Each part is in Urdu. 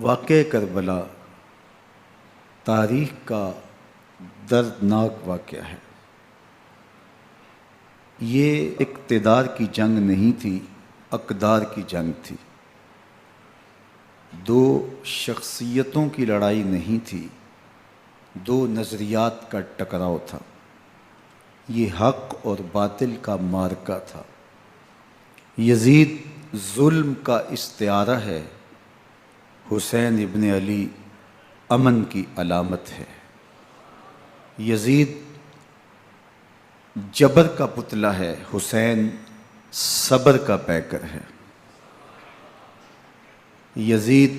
واقعہ کربلا تاریخ کا دردناک واقعہ ہے۔ یہ اقتدار کی جنگ نہیں تھی، اقدار کی جنگ تھی۔ دو شخصیتوں کی لڑائی نہیں تھی، دو نظریات کا ٹکراؤ تھا۔ یہ حق اور باطل کا معرکہ تھا۔ یزید ظلم کا استعارہ ہے، حسین ابن علی امن کی علامت ہے۔ یزید جبر کا پتلا ہے، حسین صبر کا پیکر ہے۔ یزید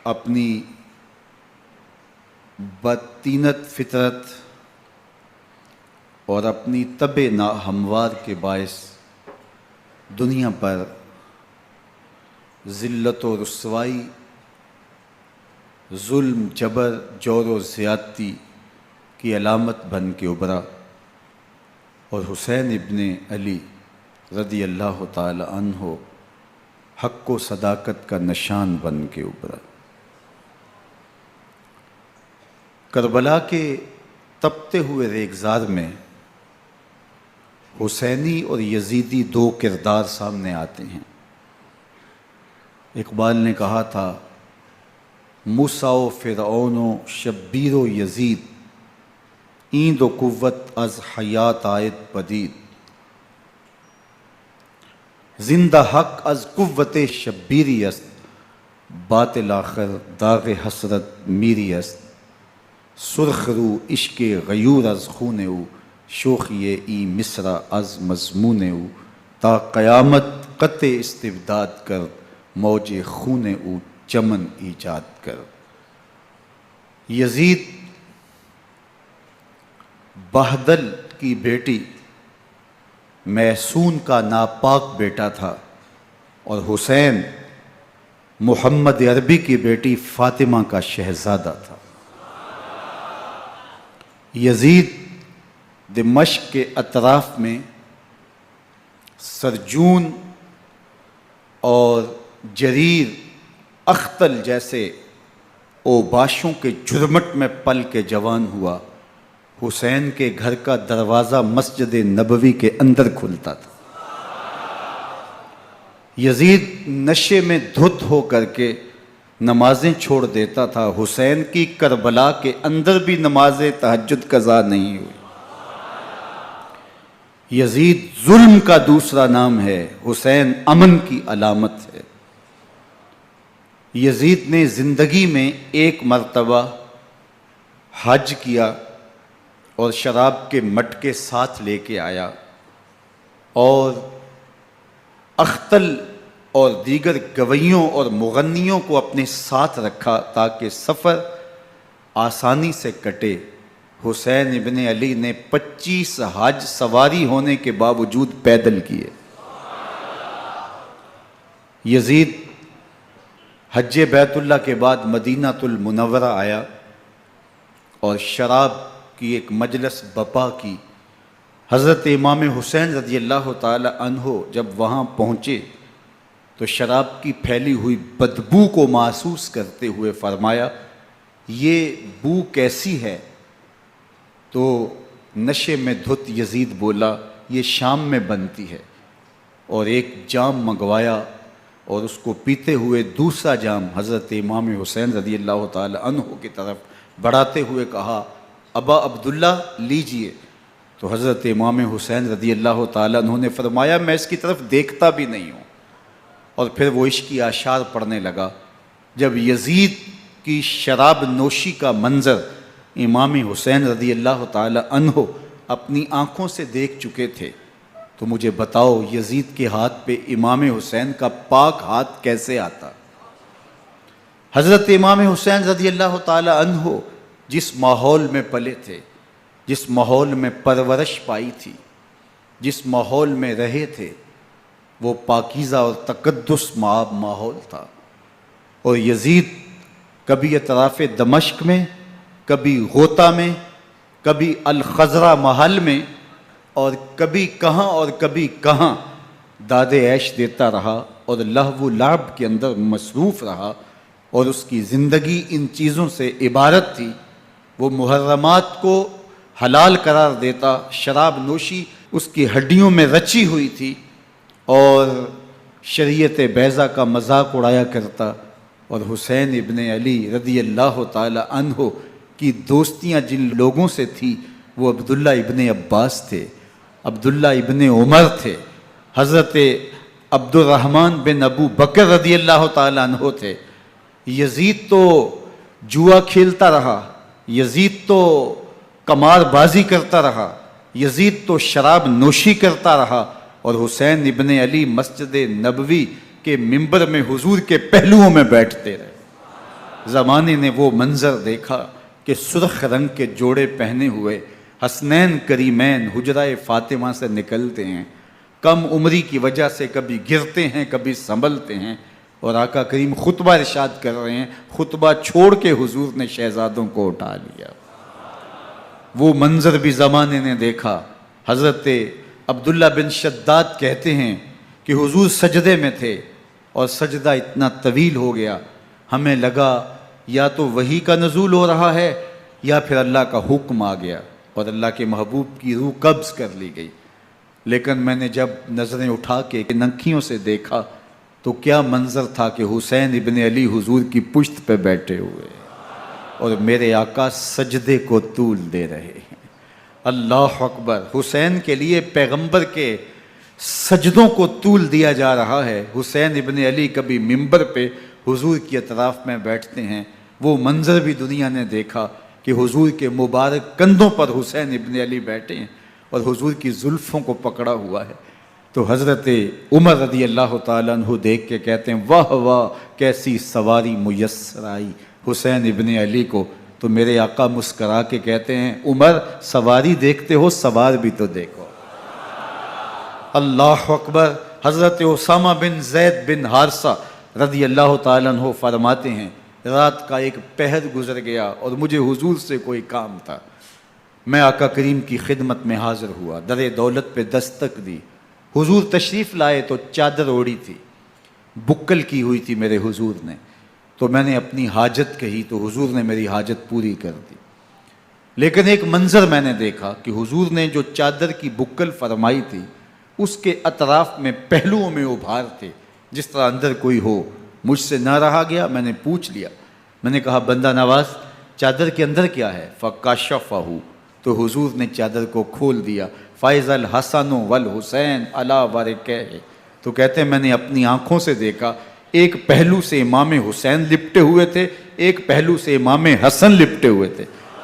اپنی بدطینت فطرت اور اپنی طبع ناہموار کے باعث دنیا پر ذلت و رسوائی، ظلم، جبر، جور و زیادتی کی علامت بن کے ابھرا، اور حسین ابن علی رضی اللہ تعالی عنہ حق و صداقت کا نشان بن کے ابھرا۔ کربلا کے تپتے ہوئے ریگزار میں حسینی اور یزیدی دو کردار سامنے آتے ہیں۔ اقبال نے کہا تھا، موسیٰ و فرعون و شبیر و یزید، ایند و قوت از حیات آید پدید، زندہ حق از قوت شبیری است، باطل آخر داغ حسرت میری است، سرخ رو عشق غیور از خون او، شوخی ای مصرع از مضمون او، تا قیامت قطع استبداد کر، موج خون او چمن ایجاد کر۔ یزید بہدل کی بیٹی محسون کا ناپاک بیٹا تھا، اور حسین محمد عربی کی بیٹی فاطمہ کا شہزادہ تھا۔ یزید دمشق کے اطراف میں سرجون اور جریر، اختل جیسے اوباشوں کے جھرمٹ میں پل کے جوان ہوا۔ حسین کے گھر کا دروازہ مسجد نبوی کے اندر کھلتا تھا۔ یزید نشے میں دھت ہو کر کے نمازیں چھوڑ دیتا تھا۔ حسین کی کربلا کے اندر بھی نماز تہجد قضا نہیں ہوئی۔ یزید ظلم کا دوسرا نام ہے، حسین امن کی علامت ہے۔ یزید نے زندگی میں ایک مرتبہ حج کیا اور شراب کے مٹکے ساتھ لے کے آیا، اور اختل اور دیگر گویوں اور مغنیوں کو اپنے ساتھ رکھا تاکہ سفر آسانی سے کٹے۔ حسین ابن علی نے 25 حج سواری ہونے کے باوجود پیدل کیے۔ یزید حج بیت اللہ کے بعد مدینہ المنورہ آیا اور شراب کی ایک مجلس بپا کی۔ حضرت امام حسین رضی اللہ تعالی عنہ جب وہاں پہنچے تو شراب کی پھیلی ہوئی بدبو کو محسوس کرتے ہوئے فرمایا، یہ بو کیسی ہے؟ تو نشے میں دھت یزید بولا، یہ شام میں بنتی ہے، اور ایک جام منگوایا اور اس کو پیتے ہوئے دوسرا جام حضرت امام حسین رضی اللہ تعالی عنہ کی طرف بڑھاتے ہوئے کہا، ابا عبداللہ لیجئے۔ تو حضرت امام حسین رضی اللہ تعالیٰ عنہ نے فرمایا، میں اس کی طرف دیکھتا بھی نہیں ہوں، اور پھر وہ عشقی اشعار پڑھنے لگا۔ جب یزید کی شراب نوشی کا منظر امام حسین رضی اللہ تعالیٰ عنہ اپنی آنکھوں سے دیکھ چکے تھے، تو مجھے بتاؤ یزید کے ہاتھ پہ امام حسین کا پاک ہاتھ کیسے آتا؟ حضرت امام حسین رضی اللہ تعالیٰ عنہ جس ماحول میں پلے تھے، جس ماحول میں پرورش پائی تھی، جس ماحول میں رہے تھے، وہ پاکیزہ اور تقدس مآب ماحول تھا۔ اور یزید کبھی اطراف دمشق میں، کبھی غوطہ میں، کبھی الخضرہ محل میں، اور کبھی کہاں اور کبھی کہاں داد عیش دیتا رہا اور لہو و لعب کے اندر مصروف رہا، اور اس کی زندگی ان چیزوں سے عبارت تھی۔ وہ محرمات کو حلال قرار دیتا، شراب نوشی اس کی ہڈیوں میں رچی ہوئی تھی، اور شریعت بیضا کا مذاق اڑایا کرتا۔ اور حسین ابن علی رضی اللہ تعالی عنہ کی دوستیاں جن لوگوں سے تھی وہ عبداللہ ابن عباس تھے، عبداللہ ابن عمر تھے، حضرت عبد الرحمن بن ابو بکر رضی اللہ تعالی عنہ تھے۔ یزید تو جوا کھیلتا رہا، یزید تو قمار بازی کرتا رہا، یزید تو شراب نوشی کرتا رہا، اور حسین ابن علی مسجد نبوی کے ممبر میں حضور کے پہلوؤں میں بیٹھتے رہے۔ زمانے نے وہ منظر دیکھا کہ سرخ رنگ کے جوڑے پہنے ہوئے حسنین کریمین حجرہ فاطمہ سے نکلتے ہیں، کم عمری کی وجہ سے کبھی گرتے ہیں کبھی سنبھلتے ہیں، اور آقا کریم خطبہ ارشاد کر رہے ہیں، خطبہ چھوڑ کے حضور نے شہزادوں کو اٹھا لیا۔ وہ منظر بھی زمانے نے دیکھا۔ حضرت عبداللہ بن شداد کہتے ہیں کہ حضور سجدے میں تھے اور سجدہ اتنا طویل ہو گیا، ہمیں لگا یا تو وحی کا نزول ہو رہا ہے یا پھر اللہ کا حکم آ گیا اور اللہ کے محبوب کی روح قبض کر لی گئی۔ لیکن میں نے جب نظریں اٹھا کے ننکیوں سے دیکھا تو کیا منظر تھا کہ حسین ابن علی حضور کی پشت پہ بیٹھے ہوئے اور میرے آقا سجدے کو طول دے رہے ہیں۔ اللہ اکبر! حسین کے لیے پیغمبر کے سجدوں کو طول دیا جا رہا ہے۔ حسین ابن علی کبھی ممبر پہ حضور کی اطراف میں بیٹھتے ہیں، وہ منظر بھی دنیا نے دیکھا کہ حضور کے مبارک کندھوں پر حسین ابن علی بیٹھے ہیں اور حضور کی زلفوں کو پکڑا ہوا ہے۔ تو حضرت عمر رضی اللہ تعالیٰ عنہ دیکھ کے کہتے ہیں واہ واہ کیسی سواری میسر آئی حسین ابن علی کو۔ تو میرے آقا مسکرا کے کہتے ہیں عمر سواری دیکھتے ہو سوار بھی تو دیکھو۔ اللہ اکبر! حضرت اسامہ بن زید بن حارثہ رضی اللہ تعالیٰ عنہ فرماتے ہیں رات کا ایک پہر گزر گیا اور مجھے حضور سے کوئی کام تھا، میں آقا کریم کی خدمت میں حاضر ہوا، در دولت پہ دستک دی، حضور تشریف لائے تو چادر اوڑی تھی، بکل کی ہوئی تھی میرے حضور نے، تو میں نے اپنی حاجت کہی تو حضور نے میری حاجت پوری کر دی۔ لیکن ایک منظر میں نے دیکھا کہ حضور نے جو چادر کی بکل فرمائی تھی اس کے اطراف میں پہلوؤں میں ابھار تھے جس طرح اندر کوئی ہو۔ مجھ سے نہ رہا گیا، میں نے پوچھ لیا، میں نے کہا بندہ نواز چادر کے اندر کیا ہے؟ فَكَشَفَهُ، تو حضور نے چادر کو کھول دیا۔ فَإِذَا الْحَسَنُ وَالْحُسَيْنُ عَلَىٰ وَرِكَيْهِ، تو کہتے ہیں میں نے اپنی آنکھوں سے دیکھا ایک پہلو سے امام حسین لپٹے ہوئے تھے، ایک پہلو سے امام حسن لپٹے ہوئے تھے۔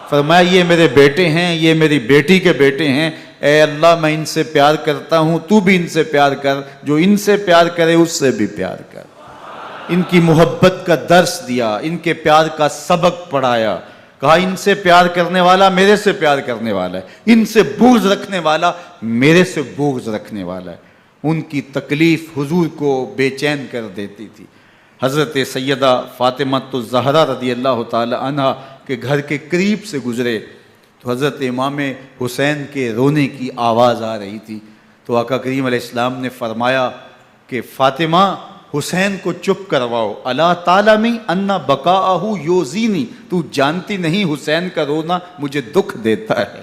فرمایا یہ میرے بیٹے ہیں، یہ میری بیٹی کے بیٹے ہیں، اے اللہ میں ان سے پیار کرتا ہوں، تو بھی ان سے پیار کر، جو ان سے پیار کرے اس سے بھی پیار کر۔ ان کی محبت کا درس دیا، ان کے پیار کا سبق پڑھایا، کہا ان سے پیار کرنے والا میرے سے پیار کرنے والا ہے، ان سے بغض رکھنے والا میرے سے بغض رکھنے والا ہے۔ ان کی تکلیف حضور کو بے چین کر دیتی تھی۔ حضرت سیدہ فاطمہ الزہرا رضی اللہ تعالی عنہ کے گھر کے قریب سے گزرے تو حضرت امام حسین کے رونے کی آواز آ رہی تھی، تو آقا کریم علیہ السلام نے فرمایا کہ فاطمہ حسین کو چپ کرواؤ، اللہ تعالیٰ ان بقاءہ یوزینی، تو جانتی نہیں حسین کا رونا مجھے دکھ دیتا ہے۔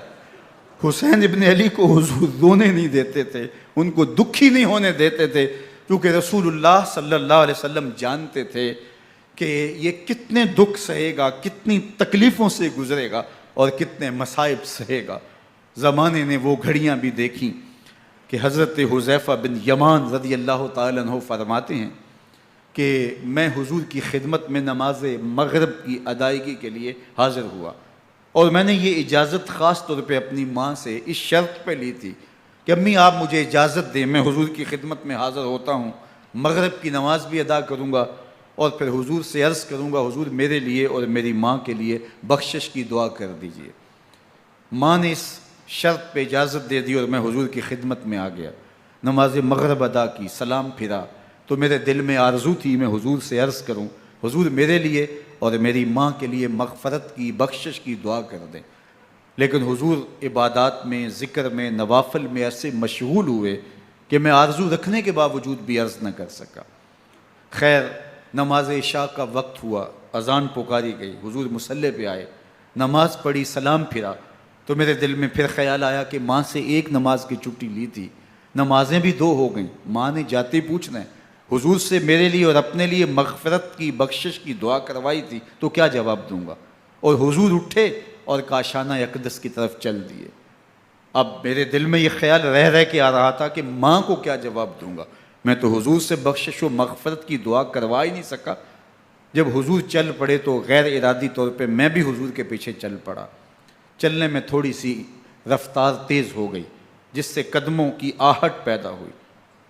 حسین ابن علی کو حضور رونے نہیں دیتے تھے، ان کو دکھی نہیں ہونے دیتے تھے، کیونکہ رسول اللہ صلی اللہ علیہ وسلم جانتے تھے کہ یہ کتنے دکھ سہے گا، کتنی تکلیفوں سے گزرے گا اور کتنے مصائب سہے گا۔ زمانے نے وہ گھڑیاں بھی دیکھیں کہ حضرت حذیفہ بن یمان رضی اللہ تعالیٰ عنہ فرماتے ہیں کہ میں حضور کی خدمت میں نماز مغرب کی ادائیگی کے لیے حاضر ہوا، اور میں نے یہ اجازت خاص طور پہ اپنی ماں سے اس شرط پہ لی تھی کہ امی آپ مجھے اجازت دیں، میں حضور کی خدمت میں حاضر ہوتا ہوں، مغرب کی نماز بھی ادا کروں گا اور پھر حضور سے عرض کروں گا حضور میرے لیے اور میری ماں کے لیے بخشش کی دعا کر دیجئے۔ ماں نے اس شرط پہ اجازت دے دی اور میں حضور کی خدمت میں آ گیا، نماز مغرب ادا کی، سلام پھرا تو میرے دل میں آرزو تھی میں حضور سے عرض کروں حضور میرے لیے اور میری ماں کے لیے مغفرت کی بخشش کی دعا کر دیں، لیکن حضور عبادات میں ذکر میں نوافل میں ایسے مشغول ہوئے کہ میں آرزو رکھنے کے باوجود بھی عرض نہ کر سکا۔ خیر نماز عشاء کا وقت ہوا، اذان پکاری گئی، حضور مصلی پہ آئے، نماز پڑھی، سلام پھرا، تو میرے دل میں پھر خیال آیا کہ ماں سے ایک نماز کی چھٹی لی تھی، نمازیں بھی 2 ہو گئیں، ماں نے جاتے پوچھنا ہے حضور سے میرے لیے اور اپنے لیے مغفرت کی بخشش کی دعا کروائی تھی تو کیا جواب دوں گا؟ اور حضور اٹھے اور کاشانہ اقدس کی طرف چل دیے۔ اب میرے دل میں یہ خیال رہ کے آ رہا تھا کہ ماں کو کیا جواب دوں گا؟ میں تو حضور سے بخشش و مغفرت کی دعا کروا ہی نہیں سکا۔ جب حضور چل پڑے تو غیر ارادی طور پہ میں بھی حضور کے پیچھے چل پڑا۔ چلنے میں تھوڑی سی رفتار تیز ہو گئی جس سے قدموں کی آہٹ پیدا ہوئی،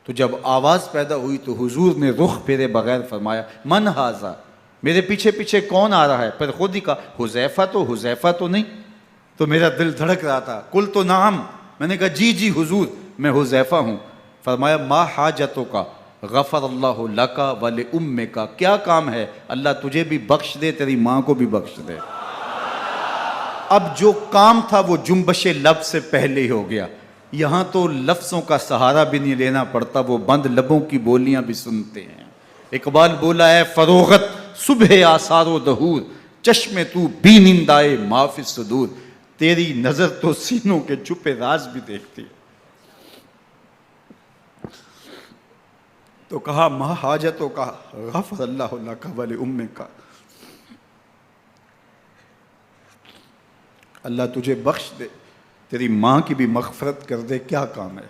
تو جب آواز پیدا ہوئی تو حضور نے رخ پھیرے بغیر فرمایا من ھذا، میرے پیچھے پیچھے کون آ رہا ہے؟ پھر خود ہی کہا حذیفہ تو نہیں؟ تو میرا دل دھڑک رہا تھا، قلت نعم، میں نے کہا جی جی حضور میں حذیفہ ہوں۔ فرمایا ما حاجتوں کا غفر اللہ لک ولامک، کیا کام ہے؟ اللہ تجھے بھی بخش دے، تیری ماں کو بھی بخش دے۔ اب جو کام تھا وہ جنبش لب سے پہلے ہی ہو گیا، یہاں تو لفظوں کا سہارا بھی نہیں لینا پڑتا، وہ بند لبوں کی بولیاں بھی سنتے ہیں۔ اقبال بولا ہے فروغت صبح آثار و دہور، چشم تو بی نندائے ما فی الصدور، تیری نظر تو سینوں کے چھپے راز بھی دیکھتی ہے۔ تو کہا ما حاجتوں کا غفر اللہ لک ولامک، اللہ تجھے بخش دے، تیری ماں کی بھی مغفرت کر دے، کیا کام ہے؟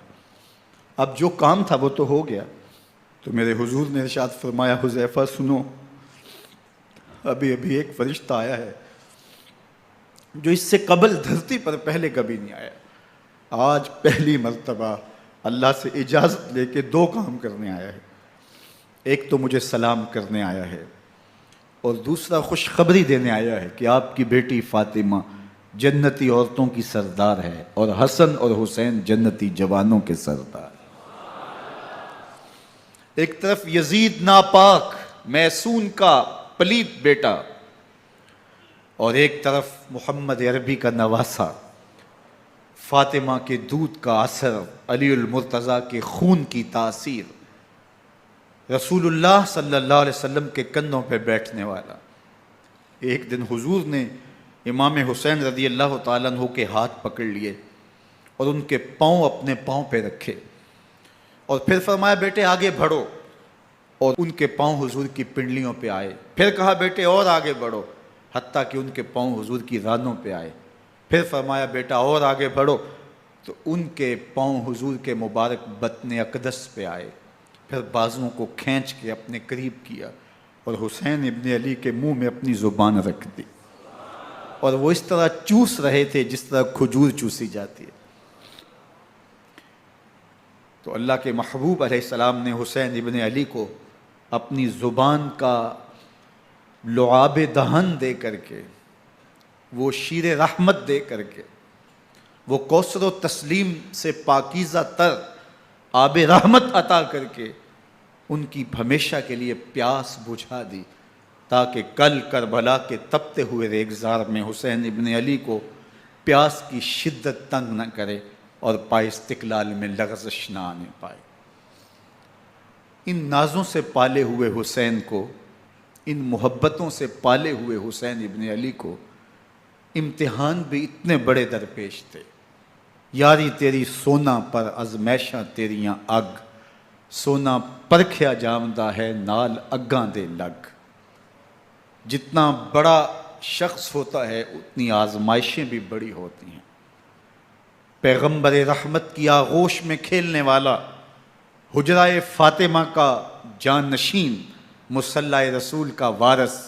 اب جو کام تھا وہ تو ہو گیا۔ تو میرے حضور نے ارشاد فرمایا حذیفہ سنو، ابھی ایک فرشتہ آیا ہے جو اس سے قبل دھرتی پر پہلے کبھی نہیں آیا، آج پہلی مرتبہ اللہ سے اجازت لے کے 2 کام کرنے آیا ہے۔ ایک تو مجھے سلام کرنے آیا ہے اور دوسرا خوشخبری دینے آیا ہے کہ آپ کی بیٹی فاطمہ جنتی عورتوں کی سردار ہے اور حسن اور حسین جنتی جوانوں کے سردار۔ ایک طرف یزید ناپاک میسون کا پلیت بیٹا، اور ایک طرف محمد عربی کا نواسا، فاطمہ کے دودھ کا اثر، علی المرتضیٰ کے خون کی تاثیر، رسول اللہ صلی اللہ علیہ وسلم کے کندھوں پہ بیٹھنے والا۔ ایک دن حضور نے امام حسین رضی اللہ تعالیٰ عنہ کے ہاتھ پکڑ لیے اور ان کے پاؤں اپنے پاؤں پہ رکھے اور پھر فرمایا بیٹے آگے بڑھو، اور ان کے پاؤں حضور کی پنڈلیوں پہ آئے۔ پھر کہا بیٹے اور آگے بڑھو، حتیٰ کہ ان کے پاؤں حضور کی رانوں پہ آئے۔ پھر فرمایا بیٹا اور آگے بڑھو، تو ان کے پاؤں حضور کے مبارک بطن اقدس پہ آئے۔ پھر بازوؤں کو کھینچ کے اپنے قریب کیا اور حسین ابن علی کے منہ میں اپنی زبان رکھ دی، اور وہ اس طرح چوس رہے تھے جس طرح کھجور چوسی جاتی ہے۔ تو اللہ کے محبوب علیہ السلام نے حسین ابن علی کو اپنی زبان کا لعاب دہن دے کر کے، وہ شیر رحمت دے کر کے، وہ کوثر و تسلیم سے پاکیزہ تر آب رحمت عطا کر کے ان کی ہمیشہ کے لیے پیاس بجھا دی، تاکہ کل کربلا کے تپتے ہوئے ریگزار میں حسین ابن علی کو پیاس کی شدت تنگ نہ کرے اور پائے استقلال میں لغزش نہ آنے پائے۔ ان نازوں سے پالے ہوئے حسین کو، ان محبتوں سے پالے ہوئے حسین ابن علی کو امتحان بھی اتنے بڑے درپیش تھے۔ یاری تیری سونا پر ازمیشاں تیریاں اگ، سونا پرکھیا جامدہ ہے نال اگاں دے لگ۔ جتنا بڑا شخص ہوتا ہے اتنی آزمائشیں بھی بڑی ہوتی ہیں۔ پیغمبر رحمت کی آغوش میں کھیلنے والا، حجرہ فاطمہ کا جانشین، مصلی رسول کا وارث،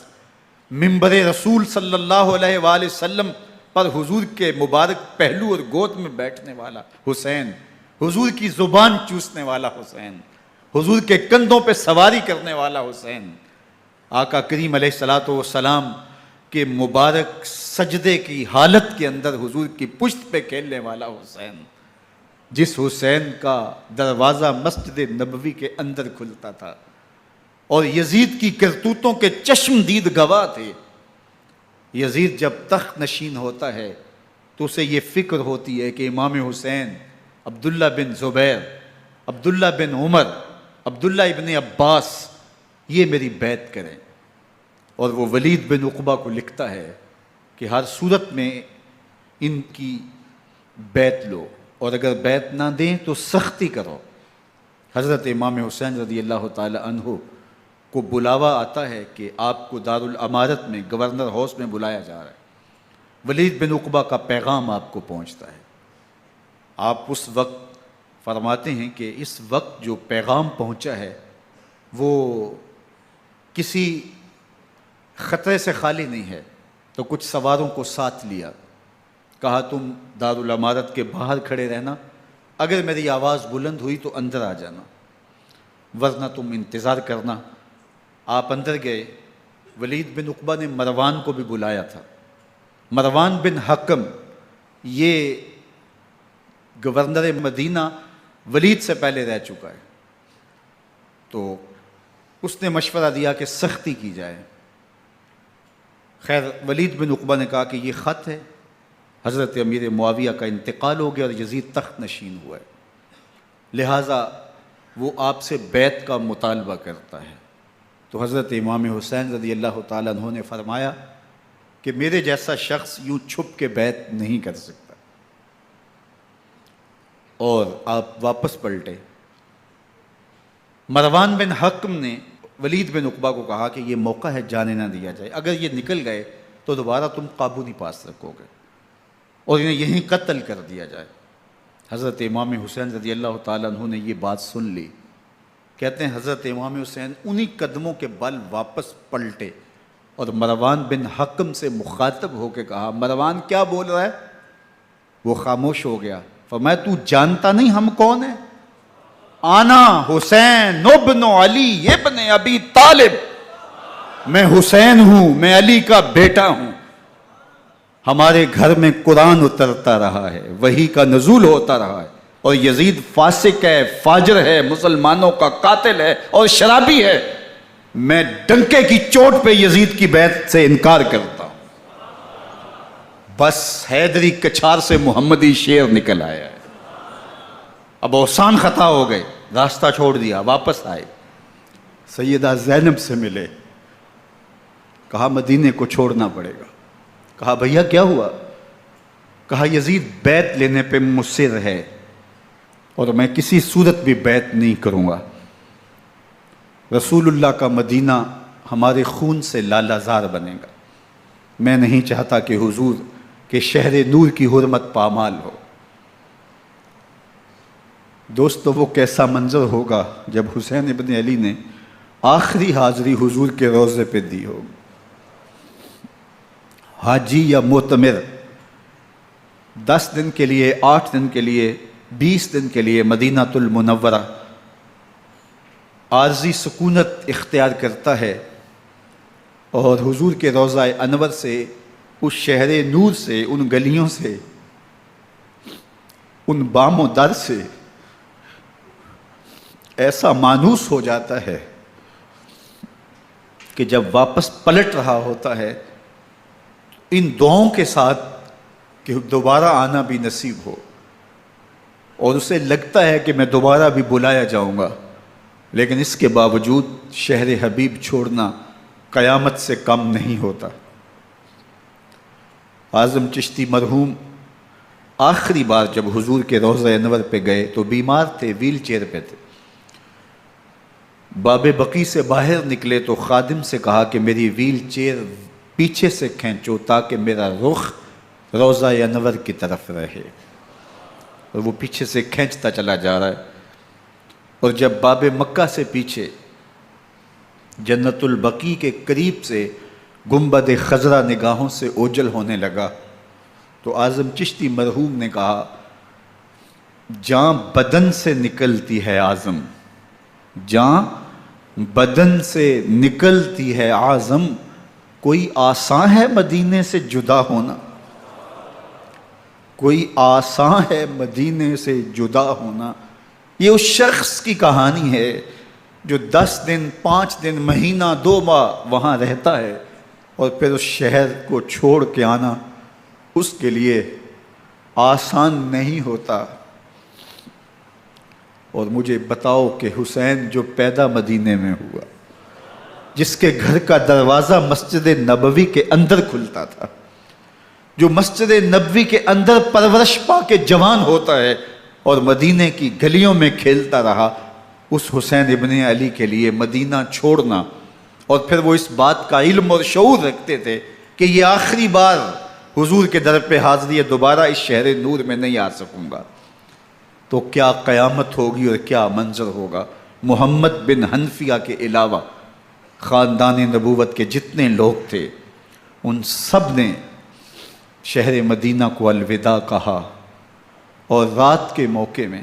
منبر رسول صلی اللہ علیہ وآلہ وسلم پر حضور کے مبارک پہلو اور گود میں بیٹھنے والا حسین، حضور کی زبان چوسنے والا حسین، حضور کے کندھوں پہ سواری کرنے والا حسین، آقا کریم علیہ السلام کے مبارک سجدے کی حالت کے اندر حضور کی پشت پہ کھیلنے والا حسین، جس حسین کا دروازہ مسجد نبوی کے اندر کھلتا تھا اور یزید کی کرتوتوں کے چشم دید گواہ تھے۔ یزید جب تخت نشین ہوتا ہے تو اسے یہ فکر ہوتی ہے کہ امام حسین، عبداللہ بن زبیر، عبداللہ بن عمر، عبداللہ ابن عباس یہ میری بیعت کریں، اور وہ ولید بن عقبہ کو لکھتا ہے کہ ہر صورت میں ان کی بیعت لو، اور اگر بیعت نہ دیں تو سختی کرو۔ حضرت امام حسین رضی اللہ تعالی عنہ کو بلاوا آتا ہے کہ آپ کو دارالامارت میں گورنر ہاؤس میں بلایا جا رہا ہے، ولید بن عقبہ کا پیغام آپ کو پہنچتا ہے۔ آپ اس وقت فرماتے ہیں کہ اس وقت جو پیغام پہنچا ہے وہ کسی خطرے سے خالی نہیں ہے، تو کچھ سواروں کو ساتھ لیا، کہا تم دارالامارت کے باہر کھڑے رہنا، اگر میری آواز بلند ہوئی تو اندر آ جانا، ورنہ تم انتظار کرنا۔ آپ اندر گئے۔ ولید بن عقبہ نے مروان کو بھی بلایا تھا۔ مروان بن حکم یہ گورنر مدینہ ولید سے پہلے رہ چکا ہے، تو اس نے مشورہ دیا کہ سختی کی جائے۔ خیر ولید بن عقبہ نے کہا کہ یہ خط ہے، حضرت امیر معاویہ کا انتقال ہو گیا اور یزید تخت نشین ہوا ہے، لہٰذا وہ آپ سے بیعت کا مطالبہ کرتا ہے۔ تو حضرت امام حسین رضی اللہ تعالیٰ عنہ نے فرمایا کہ میرے جیسا شخص یوں چھپ کے بیعت نہیں کر سکتا، اور آپ واپس پلٹے۔ مروان بن حکم نے ولید بن عقبہ کو کہا کہ یہ موقع ہے جانے نہ دیا جائے، اگر یہ نکل گئے تو دوبارہ تم قابو نہیں پا سکو گے، اور انہیں یہیں قتل کر دیا جائے۔ حضرت امام حسین رضی اللہ تعالیٰ عنہ نے یہ بات سن لی۔ کہتے ہیں حضرت امام حسین انہی قدموں کے بل واپس پلٹے اور مروان بن حکم سے مخاطب ہو کے کہا، مروان کیا بول رہا ہے؟ وہ خاموش ہو گیا۔ فرمایا تو جانتا نہیں ہم کون ہیں؟ آنا حسین ابن علی ابن ابی طالب، میں حسین ہوں، میں علی کا بیٹا ہوں، ہمارے گھر میں قرآن اترتا رہا ہے، وحی کا نزول ہوتا رہا ہے، اور یزید فاسق ہے، فاجر ہے، مسلمانوں کا قاتل ہے اور شرابی ہے، میں ڈنکے کی چوٹ پہ یزید کی بیعت سے انکار کرتا ہوں۔ بس حیدری کچھار سے محمدی شیر نکل آیا ہے۔ اب اوسان خطا ہو گئے، راستہ چھوڑ دیا، واپس آئے، سیدہ زینب سے ملے، کہا مدینے کو چھوڑنا پڑے گا۔ کہا بھیا کیا ہوا؟ کہا یزید بیعت لینے پہ مصر ہے اور میں کسی صورت بھی بیعت نہیں کروں گا۔ رسول اللہ کا مدینہ ہمارے خون سے لالہ زار بنے گا، میں نہیں چاہتا کہ حضور کے شہر نور کی حرمت پامال ہو۔ دوستو وہ کیسا منظر ہوگا جب حسین ابن علی نے آخری حاضری حضور کے روضے پہ دی ہوگی۔ حاجی یا معتمر 10 دن کے لیے، 8 دن کے لیے، 20 دن کے لیے مدینہ المنورہ عارضی سکونت اختیار کرتا ہے، اور حضور کے روضہ انور سے، اس شہر نور سے، ان گلیوں سے، ان بام و در سے ایسا مانوس ہو جاتا ہے کہ جب واپس پلٹ رہا ہوتا ہے ان دعاؤں کے ساتھ کہ دوبارہ آنا بھی نصیب ہو، اور اسے لگتا ہے کہ میں دوبارہ بھی بلایا جاؤں گا، لیکن اس کے باوجود شہر حبیب چھوڑنا قیامت سے کم نہیں ہوتا۔ اعظم چشتی مرحوم آخری بار جب حضور کے روضہ انور پہ گئے تو بیمار تھے، ویل چیئر پہ تھے۔ باب بقی سے باہر نکلے تو خادم سے کہا کہ میری ویل چیئر پیچھے سے کھینچو تاکہ میرا رخ روضہ انور کی طرف رہے، اور وہ پیچھے سے کھینچتا چلا جا رہا ہے، اور جب باب مکہ سے پیچھے جنت البقیع کے قریب سے گنبد خضرا نگاہوں سے اوجل ہونے لگا تو اعظم چشتی مرحوم نے کہا، جاں بدن سے نکلتی ہے اعظم، جاں بدن سے نکلتی ہے اعظم، کوئی آسان ہے مدینے سے جدا ہونا، کوئی آسان ہے مدینے سے جدا ہونا۔ یہ اس شخص کی کہانی ہے جو 10 دن، 5 دن، مہینہ، 2 ماہ وہاں رہتا ہے، اور پھر اس شہر کو چھوڑ کے آنا اس کے لیے آسان نہیں ہوتا۔ اور مجھے بتاؤ کہ حسین جو پیدا مدینے میں ہوا، جس کے گھر کا دروازہ مسجد نبوی کے اندر کھلتا تھا، جو مسجد نبوی کے اندر پرورش پا کے جوان ہوتا ہے اور مدینے کی گلیوں میں کھیلتا رہا، اس حسین ابن علی کے لیے مدینہ چھوڑنا، اور پھر وہ اس بات کا علم اور شعور رکھتے تھے کہ یہ آخری بار حضور کے در پہ حاضری ہے، دوبارہ اس شہر نور میں نہیں آ سکوں گا، تو کیا قیامت ہوگی اور کیا منظر ہوگا۔ محمد بن حنفیہ کے علاوہ خاندان نبوت کے جتنے لوگ تھے ان سب نے شہر مدینہ کو الوداع کہا، اور رات کے موقع میں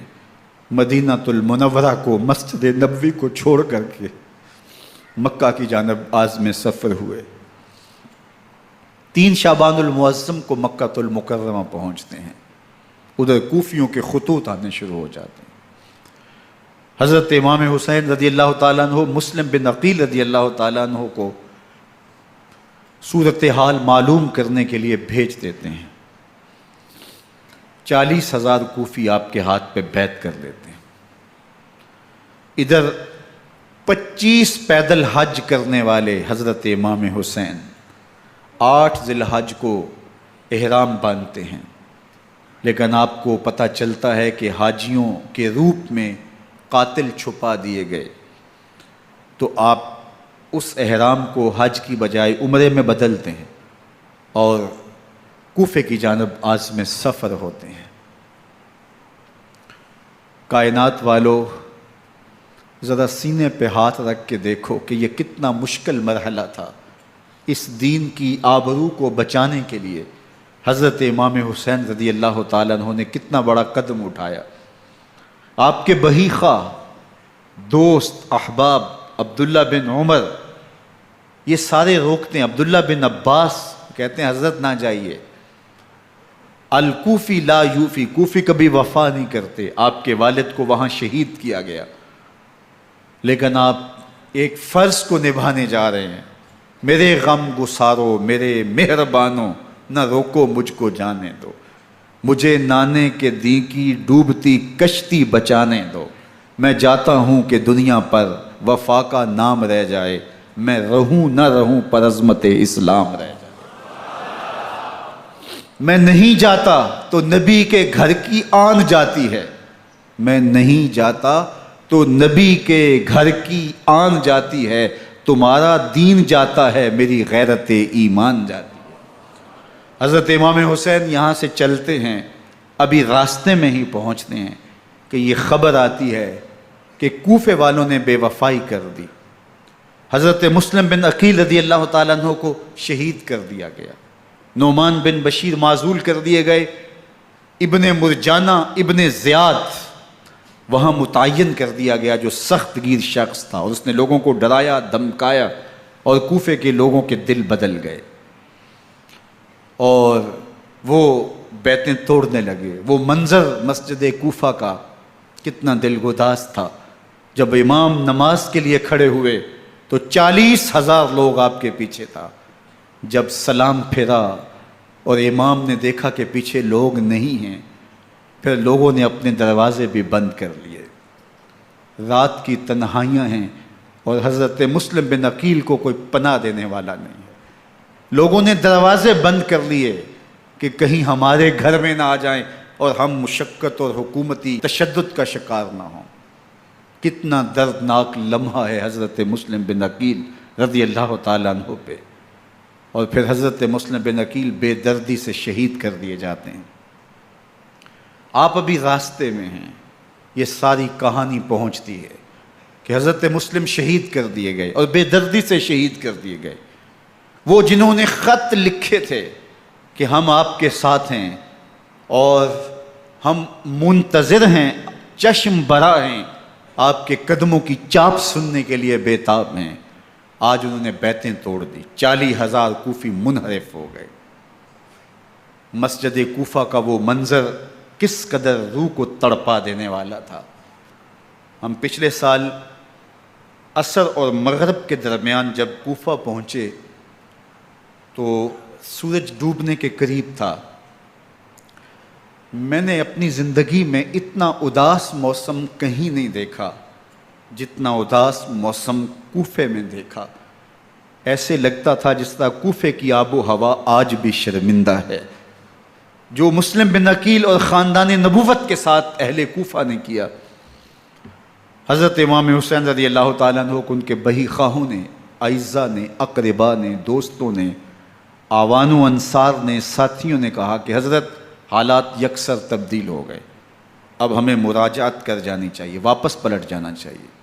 مدینہ المنورہ کو، مسجد نبوی کو چھوڑ کر کے مکہ کی جانب عازم سفر ہوئے۔ 3 شعبان المعظم کو مکہ المکرمہ پہنچتے ہیں، ادھر کوفیوں کے خطوط آنے شروع ہو جاتے ہیں۔ حضرت امام حسین رضی اللہ تعالیٰ عنہ مسلم بن عقیل رضی اللہ تعالیٰ عنہ کو صورتحال معلوم کرنے کے لیے بھیج دیتے ہیں۔ 40,000 کوفی آپ کے ہاتھ پہ بیعت کر لیتے ہیں۔ ادھر 25 پیدل حج کرنے والے حضرت امام حسین 8 ذی الحج کو احرام باندھتے ہیں، لیکن آپ کو پتہ چلتا ہے کہ حاجیوں کے روپ میں قاتل چھپا دیے گئے، تو آپ اس احرام کو حج کی بجائے عمرے میں بدلتے ہیں اور کوفے کی جانب عازم سفر ہوتے ہیں۔ کائنات والو، ذرا سینے پہ ہاتھ رکھ کے دیکھو کہ یہ کتنا مشکل مرحلہ تھا۔ اس دین کی آبرو کو بچانے کے لیے حضرت امام حسین رضی اللہ تعالیٰ عنہ نے کتنا بڑا قدم اٹھایا۔ آپ کے بہی خواہ، دوست، احباب عبداللہ بن عمر یہ سارے روکتے ہیں، عبداللہ بن عباس کہتے ہیں حضرت نہ جائیے، الکوفی لا یوفی، کوفی کبھی وفا نہیں کرتے، آپ کے والد کو وہاں شہید کیا گیا، لیکن آپ ایک فرض کو نبھانے جا رہے ہیں۔ میرے غم گسارو، میرے مہربانوں، نہ روکو مجھ کو جانے دو، مجھے نانے کے دی کی ڈوبتی کشتی بچانے دو، میں جاتا ہوں کہ دنیا پر وفا کا نام رہ جائے، میں رہوں نہ رہوں پر عظمت اسلام رہ جائے۔ میں نہیں جاتا تو نبی کے گھر کی آن جاتی ہے، میں نہیں جاتا تو نبی کے گھر کی آن جاتی ہے، تمہارا دین جاتا ہے میری غیرت ایمان جاتی ہے۔ حضرت امام حسین یہاں سے چلتے ہیں، ابھی راستے میں ہی پہنچتے ہیں کہ یہ خبر آتی ہے کہ کوفے والوں نے بے وفائی کر دی، حضرت مسلم بن عقیل رضی اللہ تعالیٰ عنہ کو شہید کر دیا گیا، نعمان بن بشیر معزول کر دیے گئے، ابن مرجانہ ابن زیاد وہاں متعین کر دیا گیا جو سخت گیر شخص تھا، اور اس نے لوگوں کو ڈرایا دھمکایا اور کوفے کے لوگوں کے دل بدل گئے اور وہ بیتیں توڑنے لگے۔ وہ منظر مسجد کوفہ کا کتنا دلگداز تھا، جب امام نماز کے لیے کھڑے ہوئے تو 40,000 لوگ آپ کے پیچھے تھا، جب سلام پھیرا اور امام نے دیکھا کہ پیچھے لوگ نہیں ہیں، پھر لوگوں نے اپنے دروازے بھی بند کر لیے۔ رات کی تنہائیاں ہیں اور حضرت مسلم بن عقیل کو کوئی پناہ دینے والا نہیں ہے، لوگوں نے دروازے بند کر لیے کہ کہیں ہمارے گھر میں نہ آ جائیں اور ہم مشقت اور حکومتی تشدد کا شکار نہ ہوں۔ کتنا دردناک لمحہ ہے حضرت مسلم بن عقیل رضی اللہ تعالیٰ عنہ پہ، اور پھر حضرت مسلم بن عقیل بے دردی سے شہید کر دیے جاتے ہیں۔ آپ ابھی راستے میں ہیں، یہ ساری کہانی پہنچتی ہے کہ حضرت مسلم شہید کر دیے گئے اور بے دردی سے شہید کر دیے گئے۔ وہ جنہوں نے خط لکھے تھے کہ ہم آپ کے ساتھ ہیں اور ہم منتظر ہیں، چشم برا ہیں، آپ کے قدموں کی چاپ سننے کے لیے بےتاب ہیں، آج انہوں نے بیتیں توڑ دی، 40,000 کوفی منحرف ہو گئے۔ مسجد کوفہ کا وہ منظر کس قدر روح کو تڑپا دینے والا تھا۔ ہم پچھلے سال عصر اور مغرب کے درمیان جب کوفہ پہنچے تو سورج ڈوبنے کے قریب تھا۔ میں نے اپنی زندگی میں اتنا اداس موسم کہیں نہیں دیکھا جتنا اداس موسم کوفے میں دیکھا۔ ایسے لگتا تھا جس طرح کوفے کی آب و ہوا آج بھی شرمندہ ہے۔ جو مسلم بن عقیل اور خاندان نبوت کے ساتھ اہل کوفہ نے کیا، حضرت امام حسین رضی اللہ تعالیٰ عنہ کو ان کے بہی خواہوں نے، اعزاء نے، اقربا نے، دوستوں نے، آوان و انصار نے، ساتھیوں نے کہا کہ حضرت حالات یکسر تبدیل ہو گئے، اب ہمیں مراجعت کر جانی چاہیے، واپس پلٹ جانا چاہیے۔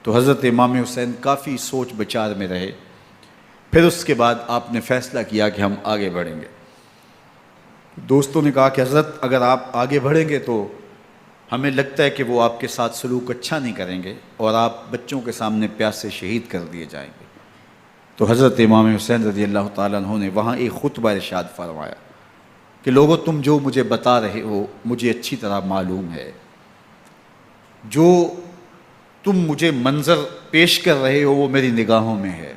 تو حضرت امام حسین کافی سوچ بچار میں رہے، پھر اس کے بعد آپ نے فیصلہ کیا کہ ہم آگے بڑھیں گے۔ دوستوں نے کہا کہ حضرت اگر آپ آگے بڑھیں گے تو ہمیں لگتا ہے کہ وہ آپ کے ساتھ سلوک اچھا نہیں کریں گے اور آپ بچوں کے سامنے پیاسے شہید کر دیے جائیں گے۔ تو حضرت امام حسین رضی اللہ تعالیٰ عنہ نے وہاں ایک خطبہ ارشاد فرمایا کہ لوگو تم جو مجھے بتا رہے ہو مجھے اچھی طرح معلوم ہے، جو تم مجھے منظر پیش کر رہے ہو وہ میری نگاہوں میں ہے،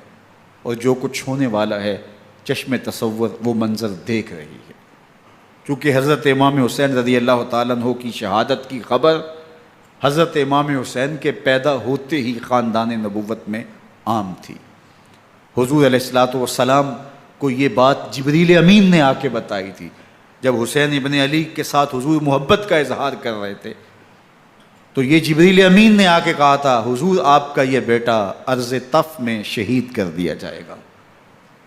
اور جو کچھ ہونے والا ہے چشم تصور وہ منظر دیکھ رہی ہے۔ چونکہ حضرت امام حسین رضی اللہ تعالیٰ عنہ کی شہادت کی خبر حضرت امام حسین کے پیدا ہوتے ہی خاندان نبوت میں عام تھی۔ حضور علیہ الصلوۃ والسلام کو یہ بات جبریل امین نے آ کے بتائی تھی جب حسین ابن علی کے ساتھ حضور محبت کا اظہار کر رہے تھے، تو یہ جبریل امین نے آ کے کہا تھا حضور آپ کا یہ بیٹا ارض طف میں شہید کر دیا جائے گا،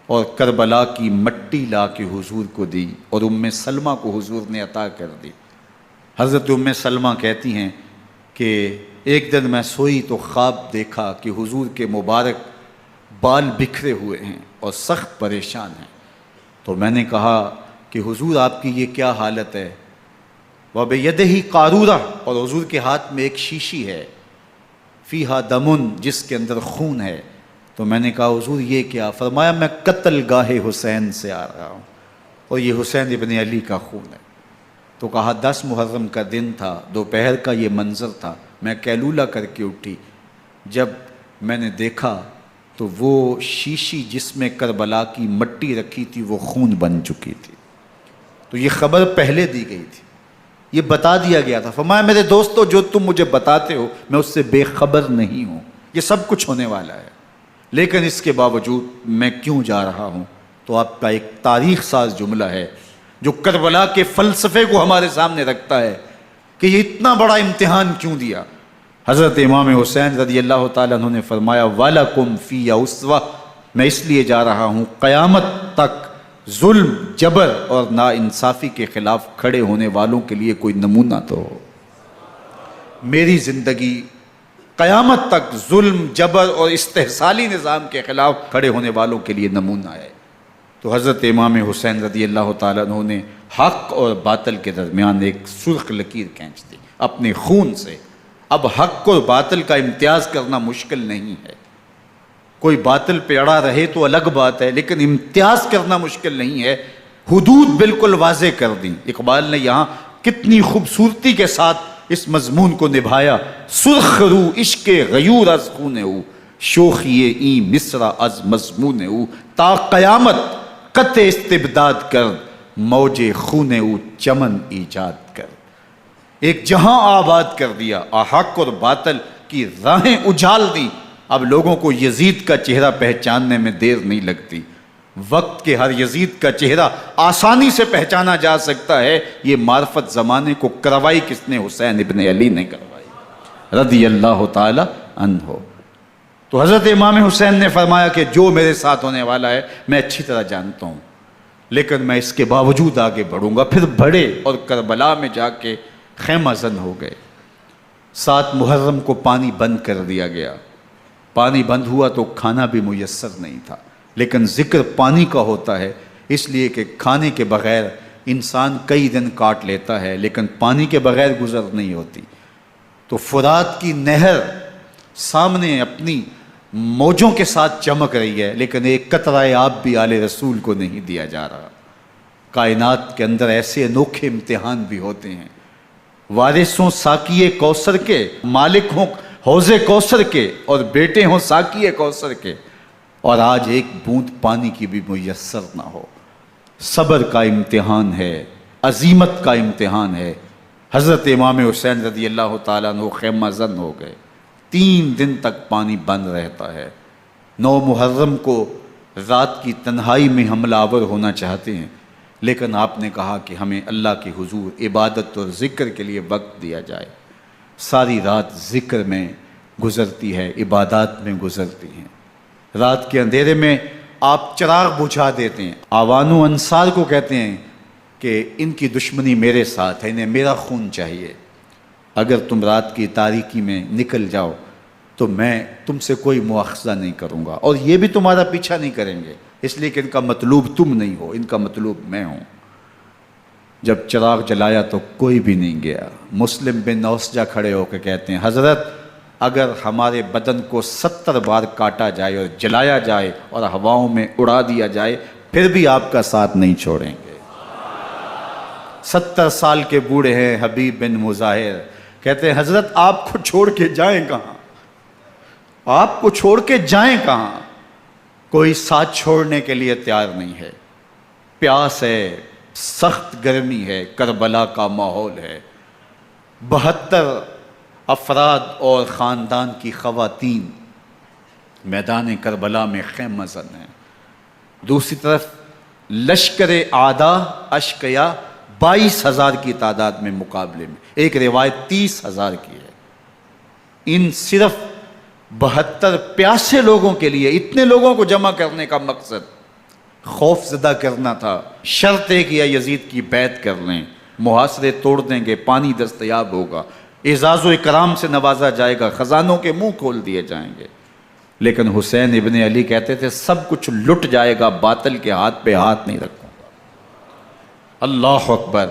اور کربلا کی مٹی لا کے حضور کو دی اور ام سلمہ کو حضور نے عطا کر دی۔ حضرت ام سلمہ کہتی ہیں کہ ایک دن میں سوئی تو خواب دیکھا کہ حضور کے مبارک بال بکھرے ہوئے ہیں اور سخت پریشان ہیں، تو میں نے کہا کہ حضور آپ کی یہ کیا حالت ہے؟ وَبِيَدِهِ قَارُورَةٌ، اور حضور کے ہاتھ میں ایک شیشی ہے، فِيهَا دَمٌ، جس کے اندر خون ہے۔ تو میں نے کہا حضور یہ کیا؟ فرمایا میں قتل گاہ حسین سے آ رہا ہوں اور یہ حسین ابن علی کا خون ہے۔ تو کہا 10 محرم کا دن تھا، دوپہر کا یہ منظر تھا، میں کیلولہ کر کے اٹھی، جب میں نے دیکھا تو وہ شیشی جس میں کربلا کی مٹی رکھی تھی وہ خون بن چکی تھی۔ تو یہ خبر پہلے دی گئی تھی، یہ بتا دیا گیا تھا۔ فرمایا میرے دوستو جو تم مجھے بتاتے ہو میں اس سے بے خبر نہیں ہوں، یہ سب کچھ ہونے والا ہے، لیکن اس کے باوجود میں کیوں جا رہا ہوں؟ تو آپ کا ایک تاریخ ساز جملہ ہے جو کربلا کے فلسفے کو ہمارے سامنے رکھتا ہے کہ یہ اتنا بڑا امتحان کیوں دیا۔ حضرت امام حسین رضی اللہ تعالیٰ عنہ نے فرمایا وَلَكُمْ فِيَّ أُسْوَةٌ، میں اس لیے جا رہا ہوں قیامت تک ظلم، جبر اور ناانصافی کے خلاف کھڑے ہونے والوں کے لیے کوئی نمونہ تو ہو۔ میری زندگی قیامت تک ظلم، جبر اور استحصالی نظام کے خلاف کھڑے ہونے والوں کے لیے نمونہ ہے۔ تو حضرت امام حسین رضی اللہ تعالیٰ عنہ نے حق اور باطل کے درمیان ایک سرخ لکیر کھینچ دی اپنے خون سے۔ اب حق اور باطل کا امتیاز کرنا مشکل نہیں ہے، کوئی باطل پہ اڑا رہے تو الگ بات ہے، لیکن امتیاز کرنا مشکل نہیں ہے۔ حدود بالکل واضح کر دیں۔ اقبال نے یہاں کتنی خوبصورتی کے ساتھ اس مضمون کو نبھایا۔ سرخ رو عشق غیور از خون او، شوخی این مصرع از مضمون او، تا قیامت قطع استبداد کر، موج خون او چمن ایجاد کر۔ ایک جہاں آباد کر دیا، حق اور باطل کی راہیں اجال دی۔ اب لوگوں کو یزید کا چہرہ پہچاننے میں دیر نہیں لگتی، وقت کے ہر یزید کا چہرہ آسانی سے پہچانا جا سکتا ہے۔ یہ معرفت زمانے کو کروائی کس نے؟ حسین ابن علی نے کروائی رضی اللہ تعالی عنہ۔ تو حضرت امام حسین نے فرمایا کہ جو میرے ساتھ ہونے والا ہے میں اچھی طرح جانتا ہوں، لیکن میں اس کے باوجود آگے بڑھوں گا۔ پھر بڑھے اور کربلا میں جا کے خیمہ زن ہو گئے۔ 7 محرم کو پانی بند کر دیا گیا۔ پانی بند ہوا تو کھانا بھی میسر نہیں تھا، لیکن ذکر پانی کا ہوتا ہے اس لیے کہ کھانے کے بغیر انسان کئی دن کاٹ لیتا ہے، لیکن پانی کے بغیر گزر نہیں ہوتی۔ تو فرات کی نہر سامنے اپنی موجوں کے ساتھ چمک رہی ہے، لیکن ایک قطرہ آب بھی آل رسول کو نہیں دیا جا رہا۔ کائنات کے اندر ایسے انوکھے امتحان بھی ہوتے ہیں۔ وارثوں ساقی کوثر کے، مالک ہوں حوض کوثر کے، اور بیٹے ہوں ساقی کوثر کے، اور آج ایک بوند پانی کی بھی میسر نہ ہو۔ صبر کا امتحان ہے، عزیمت کا امتحان ہے۔ حضرت امام حسین رضی اللہ تعالیٰ عنہ خیمہ زن ہو گئے۔ 3 دن تک پانی بند رہتا ہے۔ 9 محرم کو رات کی تنہائی میں حملہ آور ہونا چاہتے ہیں، لیکن آپ نے کہا کہ ہمیں اللہ کے حضور عبادت اور ذکر کے لیے وقت دیا جائے۔ ساری رات ذکر میں گزرتی ہے، عبادات میں گزرتی ہیں۔ رات کے اندھیرے میں آپ چراغ بجھا دیتے ہیں۔ آوان و انصار کو کہتے ہیں کہ ان کی دشمنی میرے ساتھ ہے، انہیں میرا خون چاہیے، اگر تم رات کی تاریکی میں نکل جاؤ تو میں تم سے کوئی مواخذہ نہیں کروں گا، اور یہ بھی تمہارا پیچھا نہیں کریں گے، اس لیے کہ ان کا مطلوب تم نہیں ہو، ان کا مطلوب میں ہوں۔ جب چراغ جلایا تو کوئی بھی نہیں گیا۔ مسلم بن نوسجہ کھڑے ہو کے کہتے ہیں حضرت اگر ہمارے بدن کو 70 بار کاٹا جائے اور جلایا جائے اور ہواؤں میں اڑا دیا جائے پھر بھی آپ کا ساتھ نہیں چھوڑیں گے۔ 70 سال کے بوڑھے ہیں حبیب بن مظاہر، کہتے ہیں حضرت آپ کو چھوڑ کے جائیں کہاں، آپ کو چھوڑ کے جائیں کہاں، کوئی ساتھ چھوڑنے کے لیے تیار نہیں ہے۔ پیاس ہے، سخت گرمی ہے، کربلا کا ماحول ہے، 72 افراد اور خاندان کی خواتین میدان کربلا میں خیمہ زن ہیں۔ دوسری طرف لشکر اعداء اشقیا 22,000 کی تعداد میں مقابلے میں، ایک روایت 30,000 کی ہے۔ ان صرف 72 پیاسے لوگوں کے لیے اتنے لوگوں کو جمع کرنے کا مقصد خوف زدہ کرنا تھا۔ شرط ہے کہ یزید کی بیعت کر لیں، محاصرے توڑ دیں گے، پانی دستیاب ہوگا، اعزاز و اکرام سے نوازا جائے گا، خزانوں کے منہ کھول دیے جائیں گے۔ لیکن حسین ابن علی کہتے تھے سب کچھ لٹ جائے گا، باطل کے ہاتھ پہ ہاتھ نہیں رکھوں گا۔ اللہ اکبر۔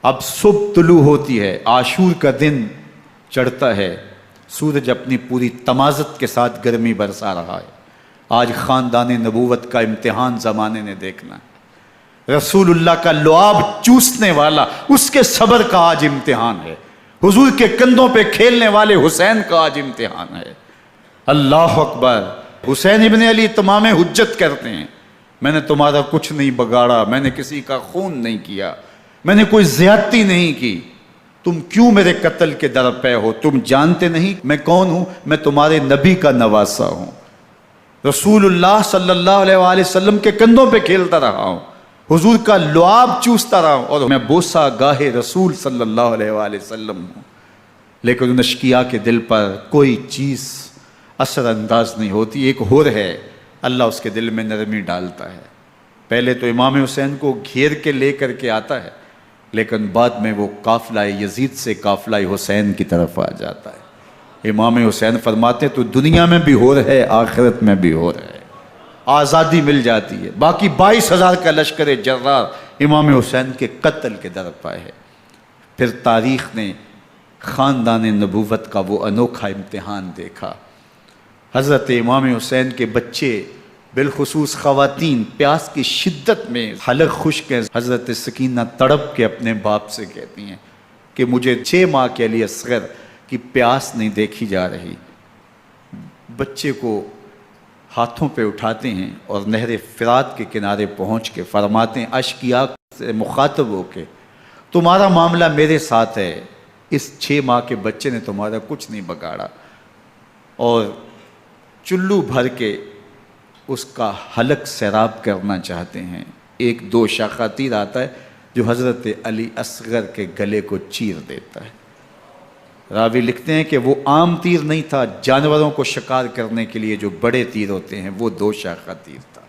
اب صبح طلوع ہوتی ہے، عاشور کا دن چڑھتا ہے، سورج اپنی پوری تمازت کے ساتھ گرمی برسا رہا ہے۔ آج خاندان نبوت کا امتحان زمانے نے دیکھنا ہے۔ رسول اللہ کا لعاب چوسنے والا اس کے صبر کا آج امتحان ہے، حضور کے کندھوں پہ کھیلنے والے حسین کا آج امتحان ہے۔ اللہ اکبر۔ حسین ابن علی تمام حجت کرتے ہیں میں نے تمہارا کچھ نہیں بگاڑا، میں نے کسی کا خون نہیں کیا، میں نے کوئی زیادتی نہیں کی، تم کیوں میرے قتل کے در پہ ہو؟ تم جانتے نہیں میں کون ہوں؟ میں تمہارے نبی کا نواسا ہوں، رسول اللہ صلی اللہ علیہ وآلہ وسلم کے کندھوں پہ کھیلتا رہا ہوں، حضور کا لعاب چوستا رہا ہوں، اور میں بوسہ گاہ رسول صلی اللہ علیہ وآلہ وسلم ہوں۔ لیکن ان اشقیاء کے دل پر کوئی چیز اثر انداز نہیں ہوتی۔ ایک ہور ہے، اللہ اس کے دل میں نرمی ڈالتا ہے۔ پہلے تو امام حسین کو گھیر کے لے کر کے آتا ہے، لیکن بعد میں وہ قافلہ یزید سے قافلہ حسین کی طرف آ جاتا ہے۔ امام حسین فرماتے تو دنیا میں بھی ہور ہے، آخرت میں بھی ہور ہے، آزادی مل جاتی ہے۔ باقی 22,000 کا لشکر جرار امام حسین کے قتل کے در پہ ہے۔ پھر تاریخ نے خاندان نبوت کا وہ انوکھا امتحان دیکھا۔ حضرت امام حسین کے بچے بالخصوص خواتین پیاس کی شدت میں حلق خشک ہیں۔ حضرت سکینہ تڑپ کے اپنے باپ سے کہتی ہیں کہ مجھے 6 ماہ کے لیے اصغر کی پیاس نہیں دیکھی جا رہی۔ بچے کو ہاتھوں پہ اٹھاتے ہیں اور نہر فرات کے کنارے پہنچ کے فرماتے ہیں اشقیاء سے مخاطب ہو کے تمہارا معاملہ میرے ساتھ ہے، اس 6 ماہ کے بچے نے تمہارا کچھ نہیں بگاڑا، اور چلو بھر کے اس کا حلق سیراب کرنا چاہتے ہیں۔ ایک 2 شاخہ تیر آتا ہے جو حضرت علی اصغر کے گلے کو چیر دیتا ہے۔ راوی لکھتے ہیں کہ وہ عام تیر نہیں تھا، جانوروں کو شکار کرنے کے لیے جو بڑے تیر ہوتے ہیں وہ 2 شاخہ تیر تھا۔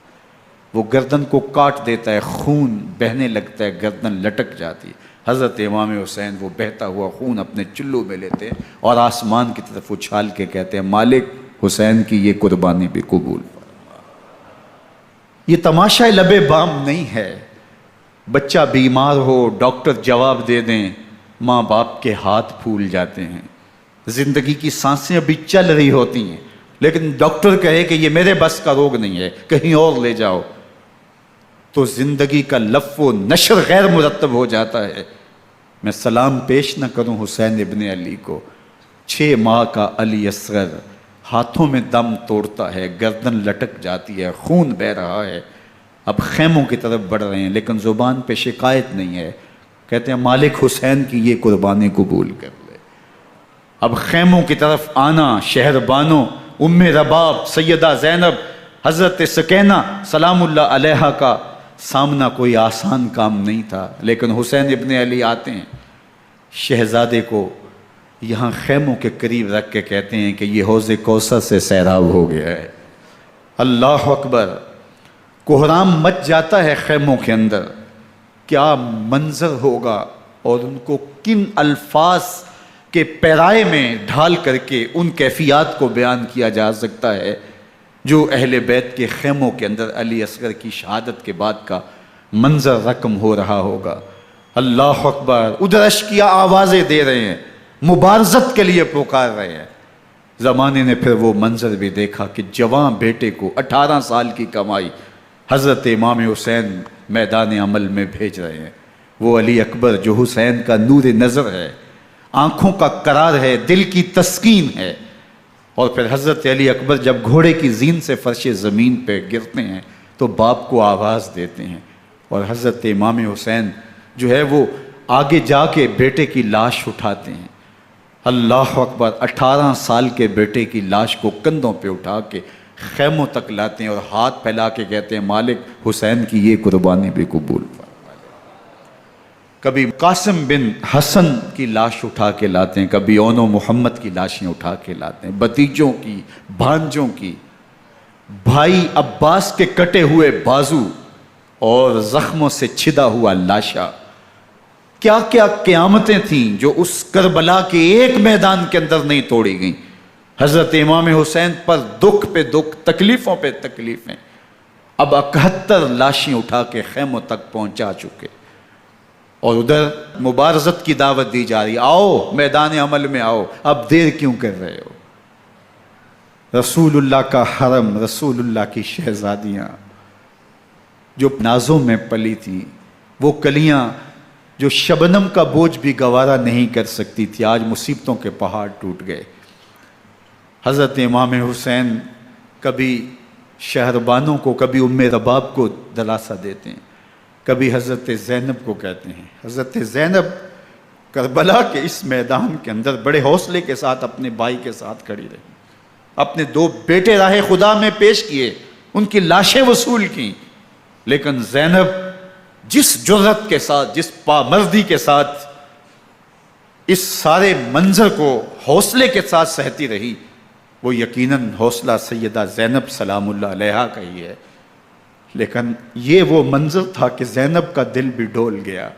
وہ گردن کو کاٹ دیتا ہے، خون بہنے لگتا ہے، گردن لٹک جاتی ہے۔ حضرت امام حسین وہ بہتا ہوا خون اپنے چلو میں لیتے ہیں اور آسمان کی طرف اچھال کے کہتے ہیں مالک حسین کی یہ قربانی بھی قبول فرما۔ یہ تماشا لبے بام نہیں ہے، بچہ بیمار ہو ڈاکٹر جواب دے دیں، ماں باپ کے ہاتھ پھول جاتے ہیں، زندگی کی سانسیں ابھی چل رہی ہوتی ہیں، لیکن ڈاکٹر کہے کہ یہ میرے بس کا روگ نہیں ہے، کہیں اور لے جاؤ، تو زندگی کا لف و نشر غیر مرتب ہو جاتا ہے۔ میں سلام پیش نہ کروں حسین ابن علی کو، 6 ماہ کا علی اصغر ہاتھوں میں دم توڑتا ہے، گردن لٹک جاتی ہے، خون بہہ رہا ہے، اب خیموں کی طرف بڑھ رہے ہیں، لیکن زبان پہ شکایت نہیں ہے، کہتے ہیں مالک حسین کی یہ قربانی قبول کر لے۔ اب خیموں کی طرف آنا، شہر بانوں ام رباب سیدہ زینب حضرت سکینہ سلام اللہ علیہا کا سامنا کوئی آسان کام نہیں تھا، لیکن حسین ابن علی آتے ہیں، شہزادے کو یہاں خیموں کے قریب رکھ کے کہتے ہیں کہ یہ حوض کوثر سے سیراب ہو گیا ہے۔ اللہ اکبر، کوہرام مچ جاتا ہے خیموں کے اندر، کیا منظر ہوگا، اور ان کو کن الفاظ کے پیرائے میں ڈھال کر کے ان کیفیات کو بیان کیا جا سکتا ہے جو اہل بیت کے خیموں کے اندر علی اصغر کی شہادت کے بعد کا منظر رقم ہو رہا ہوگا۔ اللہ اکبر، ادھر اشکیا آوازیں دے رہے ہیں، مبارزت کے لیے پکار رہے ہیں۔ زمانے نے پھر وہ منظر بھی دیکھا کہ جوان بیٹے کو 18 سال کی کمائی حضرت امام حسین میدان عمل میں بھیج رہے ہیں۔ وہ علی اکبر جو حسین کا نور نظر ہے، آنکھوں کا قرار ہے، دل کی تسکین ہے۔ اور پھر حضرت علی اکبر جب گھوڑے کی زین سے فرش زمین پہ گرتے ہیں تو باپ کو آواز دیتے ہیں، اور حضرت امام حسین جو ہے وہ آگے جا کے بیٹے کی لاش اٹھاتے ہیں۔ اللہ اکبر، 18 سال کے بیٹے کی لاش کو کندھوں پہ اٹھا کے خیموں تک لاتے ہیں اور ہاتھ پھیلا کے کہتے ہیں مالک حسین کی یہ قربانی بھی قبول فرما۔ کبھی قاسم بن حسن کی لاش اٹھا کے لاتے ہیں، کبھی اون و محمد کی لاشیں اٹھا کے لاتے ہیں، بتیجوں کی، بھانجوں کی، بھائی عباس کے کٹے ہوئے بازو اور زخموں سے چھدا ہوا لاشا۔ کیا کیا قیامتیں تھیں جو اس کربلا کے ایک میدان کے اندر نہیں توڑی گئیں۔ حضرت امام حسین پر دکھ پہ دکھ، تکلیفوں پہ تکلیفیں، اب 71 لاشیں اٹھا کے خیموں تک پہنچا چکے، اور ادھر مبارزت کی دعوت دی جا رہی، آؤ میدان عمل میں آؤ، اب دیر کیوں کر رہے ہو۔ رسول اللہ کا حرم، رسول اللہ کی شہزادیاں جو نازوں میں پلی تھیں، وہ کلیاں جو شبنم کا بوجھ بھی گوارا نہیں کر سکتی تھی، آج مصیبتوں کے پہاڑ ٹوٹ گئے۔ حضرت امام حسین کبھی شہربانوں کو، کبھی ام رباب کو دلاسا دیتے ہیں، کبھی حضرت زینب کو کہتے ہیں۔ حضرت زینب کربلا کے اس میدان کے اندر بڑے حوصلے کے ساتھ اپنے بھائی کے ساتھ کھڑی رہی، اپنے 2 بیٹے راہ خدا میں پیش کیے، ان کی لاشیں وصول کی، لیکن زینب جس جرأت کے ساتھ، جس پامردی کے ساتھ اس سارے منظر کو حوصلے کے ساتھ سہتی رہی، وہ یقیناً حوصلہ سیدہ زینب سلام اللہ علیہا کا ہی ہے۔ لیکن یہ وہ منظر تھا کہ زینب کا دل بھی ڈول گیا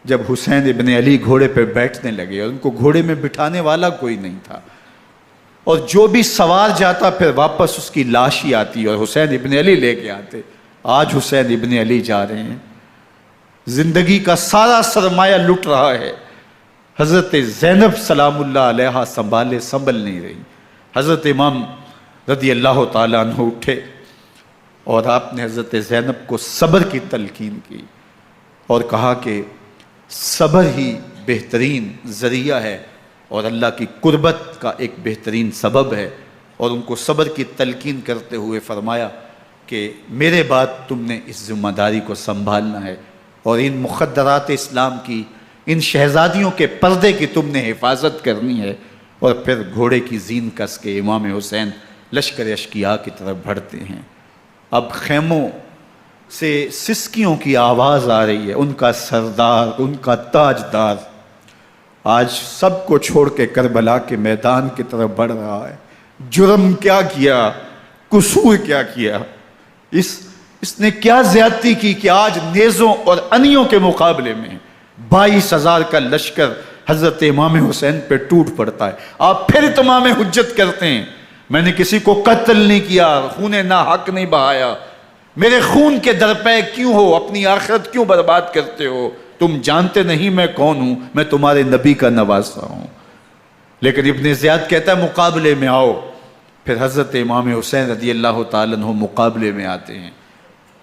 جب حسین ابن علی گھوڑے پہ بیٹھنے لگے، اور ان کو گھوڑے میں بٹھانے والا کوئی نہیں تھا، اور جو بھی سوار جاتا پھر واپس اس کی لاش ہی آتی اور حسین ابن علی لے کے آتے۔ آج حسین ابن علی جا رہے ہیں، زندگی کا سارا سرمایہ لٹ رہا ہے، حضرت زینب سلام اللہ علیہا سنبھل نہیں رہی۔ حضرت امام رضی اللہ تعالیٰ عنہ اٹھے اور آپ نے حضرت زینب کو صبر کی تلقین کی اور کہا کہ صبر ہی بہترین ذریعہ ہے اور اللہ کی قربت کا ایک بہترین سبب ہے، اور ان کو صبر کی تلقین کرتے ہوئے فرمایا کہ میرے بعد تم نے اس ذمہ داری کو سنبھالنا ہے، اور ان مخدرات اسلام کی، ان شہزادیوں کے پردے کی تم نے حفاظت کرنی ہے۔ اور پھر گھوڑے کی زین کس کے امام حسین لشکر اشکیا کی طرف بڑھتے ہیں۔ اب خیموں سے سسکیوں کی آواز آ رہی ہے، ان کا سردار، ان کا تاجدار آج سب کو چھوڑ کے کربلا کے میدان کی طرف بڑھ رہا ہے۔ جرم کیا کیا، قصور کیا کیا، اس نے کیا زیادتی کی کہ آج نیزوں اور انیوں کے مقابلے میں 22,000 کا لشکر حضرت امام حسین پہ ٹوٹ پڑتا ہے۔ آپ پھر اتمام حجت کرتے ہیں، میں نے کسی کو قتل نہیں کیا، خون ناحق نہیں بہایا، میرے خون کے درپے کیوں ہو، اپنی آخرت کیوں برباد کرتے ہو، تم جانتے نہیں میں کون ہوں، میں تمہارے نبی کا نواسا ہوں۔ لیکن ابن زیاد کہتا ہے مقابلے میں آؤ۔ پھر حضرت امام حسین رضی اللہ تعالیٰ عنہ مقابلے میں آتے ہیں،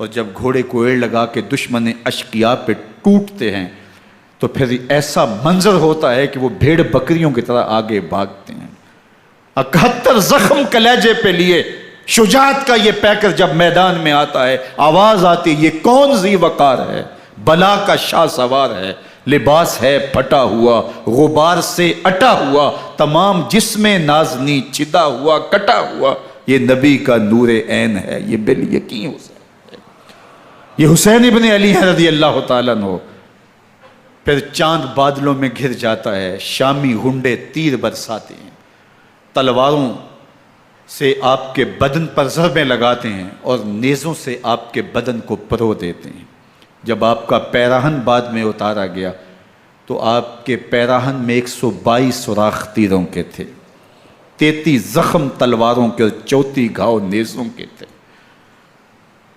اور جب گھوڑے کو ایڑ لگا کے دشمن اشقیاء پہ ٹوٹتے ہیں تو پھر ایسا منظر ہوتا ہے کہ وہ بھیڑ بکریوں کی طرح آگے بھاگتے ہیں۔ 71 زخم کلیجے پہ لیے شجاعت کا یہ پیکر جب میدان میں آتا ہے، آواز آتی، یہ کون ذی وقار ہے، بلا کا شاہ سوار ہے، لباس ہے پھٹا ہوا غبار سے اٹا ہوا، تمام جسم نازنی چدا ہوا کٹا ہوا، یہ نبی کا نور عین ہے، یہ بالیقین حسین ہے، یہ حسین ابن علی ہے رضی اللہ تعالیٰ عنہ۔ پھر چاند بادلوں میں گھر جاتا ہے، شامی غنڈے تیر برساتے ہیں، تلواروں سے آپ کے بدن پر ضربیں لگاتے ہیں اور نیزوں سے آپ کے بدن کو پرو دیتے ہیں۔ جب آپ کا پیراہن بعد میں اتارا گیا تو آپ کے پیراہن میں 122 سوراخ تیروں کے تھے، 33 زخم تلواروں کے اور 34 گھاؤ نیزوں کے تھے۔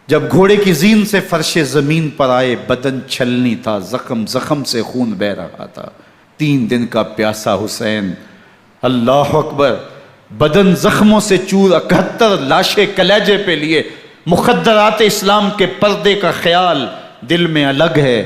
جب گھوڑے کی زین سے فرش زمین پر آئے، بدن چھلنی تھا، زخم زخم سے خون بہہ رہا تھا، 3 دن کا پیاسا حسین، اللہ اکبر، بدن زخموں سے چور، 71 لاشیں کلیجے پہ لیے، مخدرات اسلام کے پردے کا خیال دل میں الگ ہے،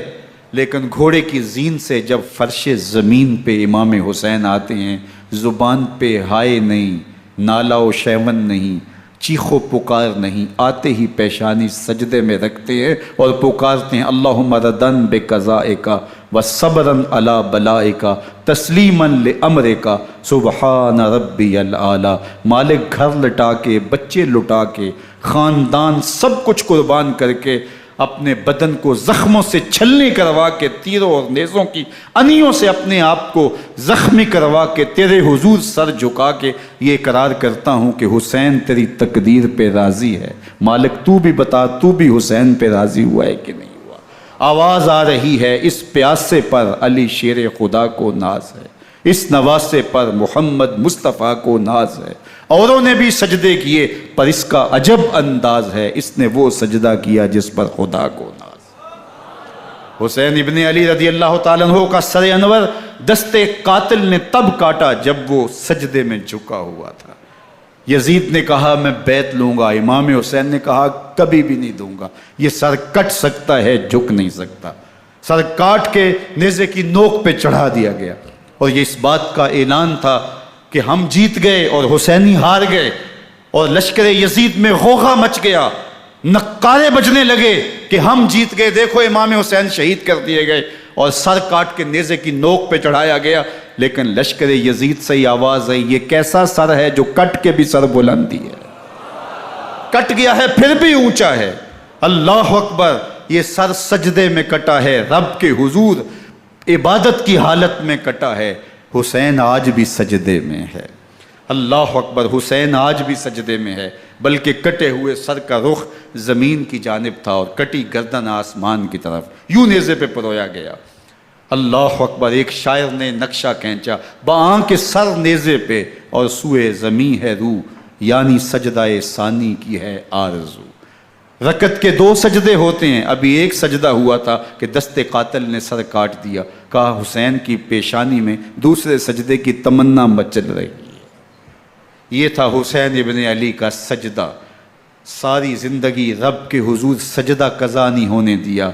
لیکن گھوڑے کی زین سے جب فرش زمین پہ امام حسین آتے ہیں، زبان پہ ہائے نہیں، نالا و شیون نہیں، چیخ و پکار نہیں، آتے ہی پیشانی سجدے میں رکھتے ہیں اور پکارتے ہیں اللہم ردن بقضائک و صبرن علی بلائک تسلیما لامرک سبحان ربی العالی۔ مالک گھر لٹا کے، بچے لٹا کے، خاندان سب کچھ قربان کر کے، اپنے بدن کو زخموں سے چھلنی کروا کے، تیروں اور نیزوں کی انیوں سے اپنے آپ کو زخمی کروا کے، تیرے حضور سر جھکا کے یہ اقرار کرتا ہوں کہ حسین تیری تقدیر پہ راضی ہے، مالک تو بھی بتا، تو بھی حسین پہ راضی ہوا ہے کہ نہیں ہوا۔ آواز آ رہی ہے، اس پیاسے پر علی شیر خدا کو ناز ہے، اس نواسے پر محمد مصطفیٰ کو ناز ہے۔ اوروں نے بھی سجدے کیے پر اس کا عجب انداز ہے، اس نے وہ سجدہ کیا جس پر خدا کو ناز۔ حسین ابن علی رضی اللہ تعالیٰ عنہ کا سر انور دستے قاتل نے تب کاٹا جب وہ سجدے میں جھکا ہوا تھا۔ یزید نے کہا میں بیعت لوں گا، امام حسین نے کہا کبھی بھی نہیں دوں گا، یہ سر کٹ سکتا ہے جھک نہیں سکتا۔ سر کاٹ کے نیزے کی نوک پہ چڑھا دیا گیا اور یہ اس بات کا اعلان تھا کہ ہم جیت گئے اور حسینی ہار گئے، اور لشکر یزید میں غوغا مچ گیا، نقارے بجنے لگے کہ ہم جیت گئے، دیکھو امام حسین شہید کر دیے گئے، اور سر کاٹ کے نیزے کی نوک پہ چڑھایا گیا۔ لیکن لشکر یزید سے ہی آواز آئی یہ کیسا سر ہے جو کٹ کے بھی سر بلندی ہے، کٹ گیا ہے پھر بھی اونچا ہے، اللہ اکبر، یہ سر سجدے میں کٹا ہے، رب کے حضور عبادت کی حالت میں کٹا ہے۔ حسین آج بھی سجدے میں ہے، اللہ اکبر، حسین آج بھی سجدے میں ہے، بلکہ کٹے ہوئے سر کا رخ زمین کی جانب تھا اور کٹی گردن آسمان کی طرف، یوں نیزے پہ پرویا گیا۔ اللہ اکبر، ایک شاعر نے نقشہ کھینچا، بآنکھ سر نیزے پہ اور سوئے زمیں ہے روح، یعنی سجدہ ثانی کی ہے آرزو۔ رکعت کے 2 سجدے ہوتے ہیں، ابھی ایک سجدہ ہوا تھا کہ دست قاتل نے سر کاٹ دیا، کہا حسین کی پیشانی میں دوسرے سجدے کی تمنا مچل رہی ہے۔ یہ تھا حسین ابن علی کا سجدہ، ساری زندگی رب کے حضور سجدہ قضا نہیں ہونے دیا۔